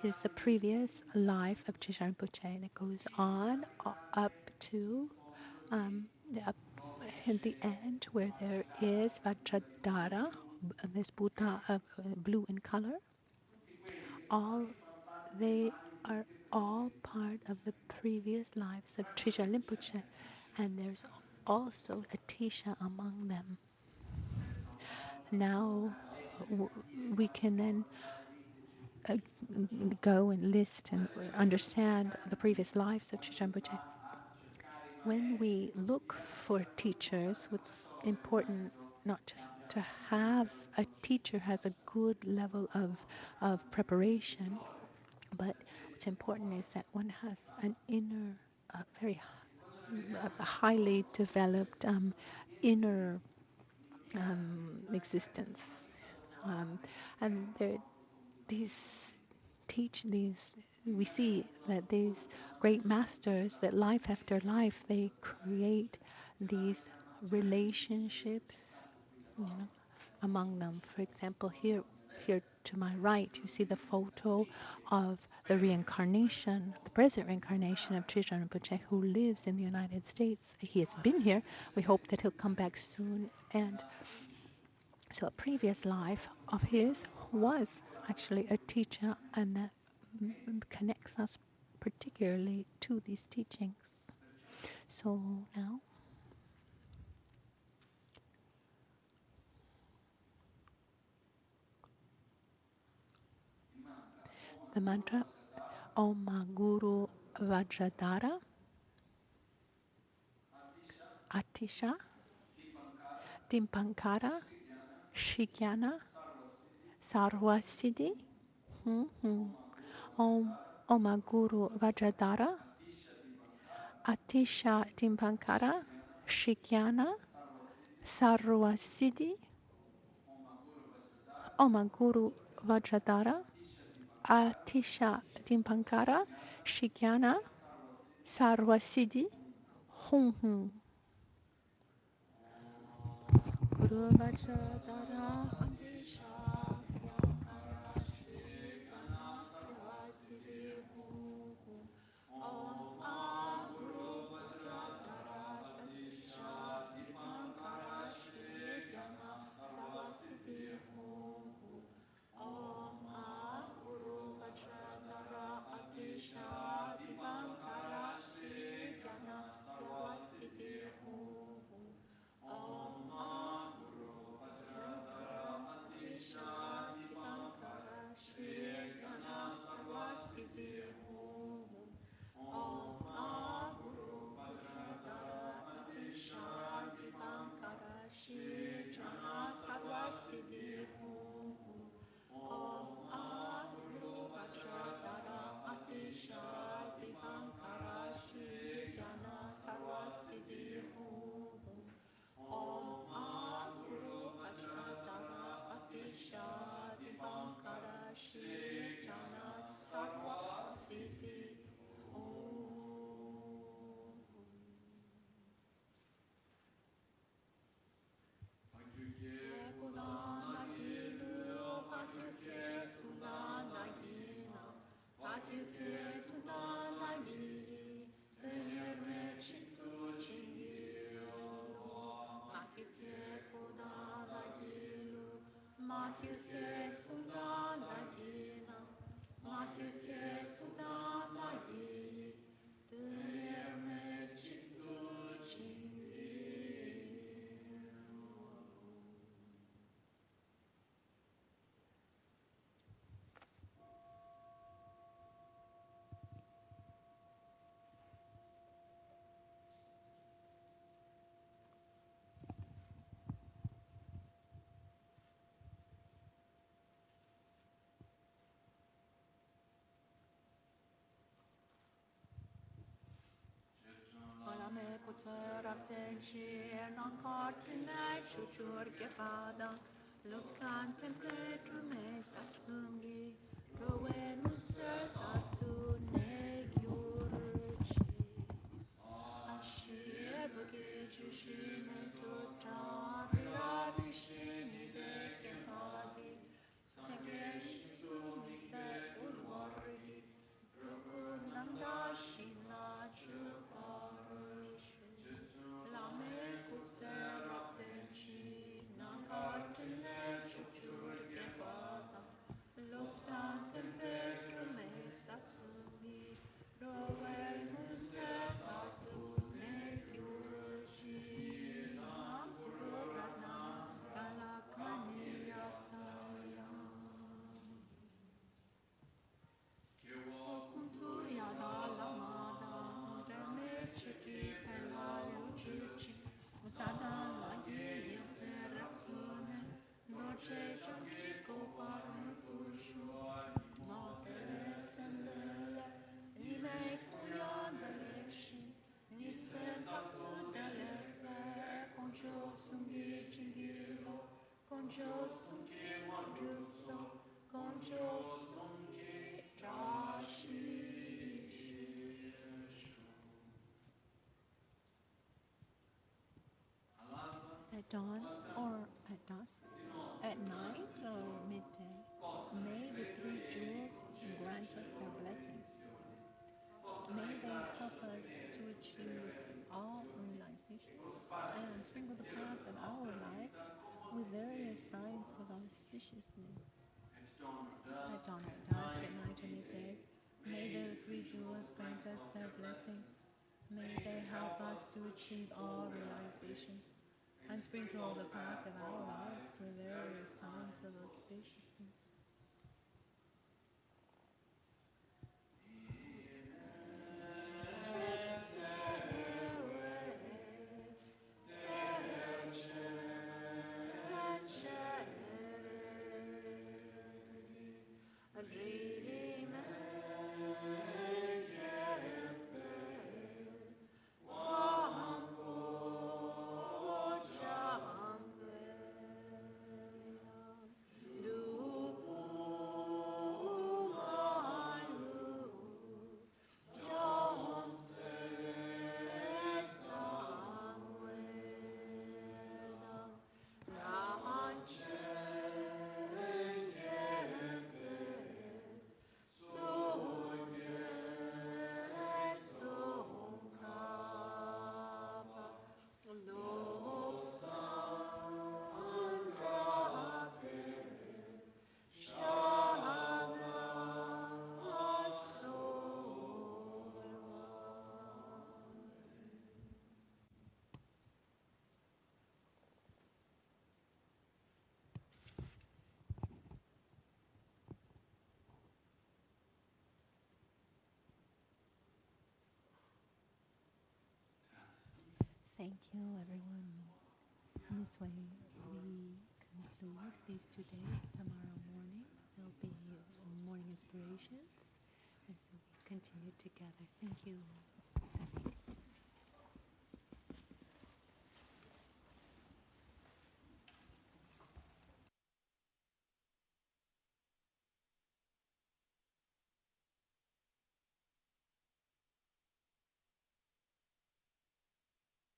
is the previous life of Geshe Rinpoche that goes on up to at the end where there is Vajradhara, this Buddha of blue in color. They are all part of the previous lives of Geshe Rinpoche, and there's also Atisha among them. Now we can then go and list and understand the previous lives of Geshe Rinpoche. When we look for teachers, what's important not just to have a teacher has a good level of preparation, but what's important is that one has an inner, very highly developed inner existence, and we see that these great masters, that life after life, they create these relationships, among them. For example, here to my right, you see the photo of the reincarnation, the present reincarnation of Geshe Rinpoche, who lives in the United States. He has been here. We hope that he'll come back soon. And so a previous life of his was actually a teacher, and connects us particularly to these teachings. So now, the mantra Om Guru Vajradhara, Atisha, Dimpankara, Shikyana, Sarvasiddhi. Om Guru Vajradhara, Atisha, Dimpankara, Shikyana, Sarvasiddhi. Om Guru Vajradhara, Atisha, Dimpankara, Shikyana, Sarvasiddhi. Guru Vajradhara, Atisha, Dipankara, Shikyana, Sarvasiddhi. Om Guru Vajradhara, Atisha, Dipankara, Shikyana, Sarvasiddhi. Om Guru Vajradhara, Atisha, Dipankara, Shikyana, Sarvasiddhi. Om Guru Vajradhara, Atisha, Dipankara, Shikyana, Sarvasiddhi. Om Guru Vajradhara, Atisha, Dipankara, Shikyana, Sarvasiddhi. Om Guru Vajradhara, Atisha, Dipankara, Shikyana, Sarvasiddhi. Om Guru Vajradhara, Atisha, Dipankara, Shikyana, Sarvasiddhi. Lama Michel Rinpoche, non cortine, chuchur gepada, luxan templetum es assumgi, proe musel tatu negiurci. Asci evoci giushine totari ravishini de kempadi, segeshitu mite ulvargi, procurnanda shina chuparushi. Lame kuseraptenchi, nankartine chuchur gevada, loxantem petrum es assumi, rove musetatu negiurci, nampururana galakaniyataya. Kunturyada lamada, dremechiki pelalucici, usada lagi interazione, dolce cianchico parnutuscio, note zendele, nime cuya deleci, nitse tatu delepe, concio sunghi cingilo, concio sunghi mandruzzo, concio sunghi trashi. At dawn or at dusk, at night or midday, may the three jewels grant us their blessings. May they help us to achieve all realizations and sprinkle the path of our lives with various signs of auspiciousness. At dawn or dusk, at night or midday, may the three jewels grant us their blessings. May they help us to achieve all realizations and sprinkle the path of our lives with various signs of auspiciousness. Thank you, everyone. In this way, we conclude these 2 days. Tomorrow morning, there'll be morning inspirations, and so we continue together. Thank you.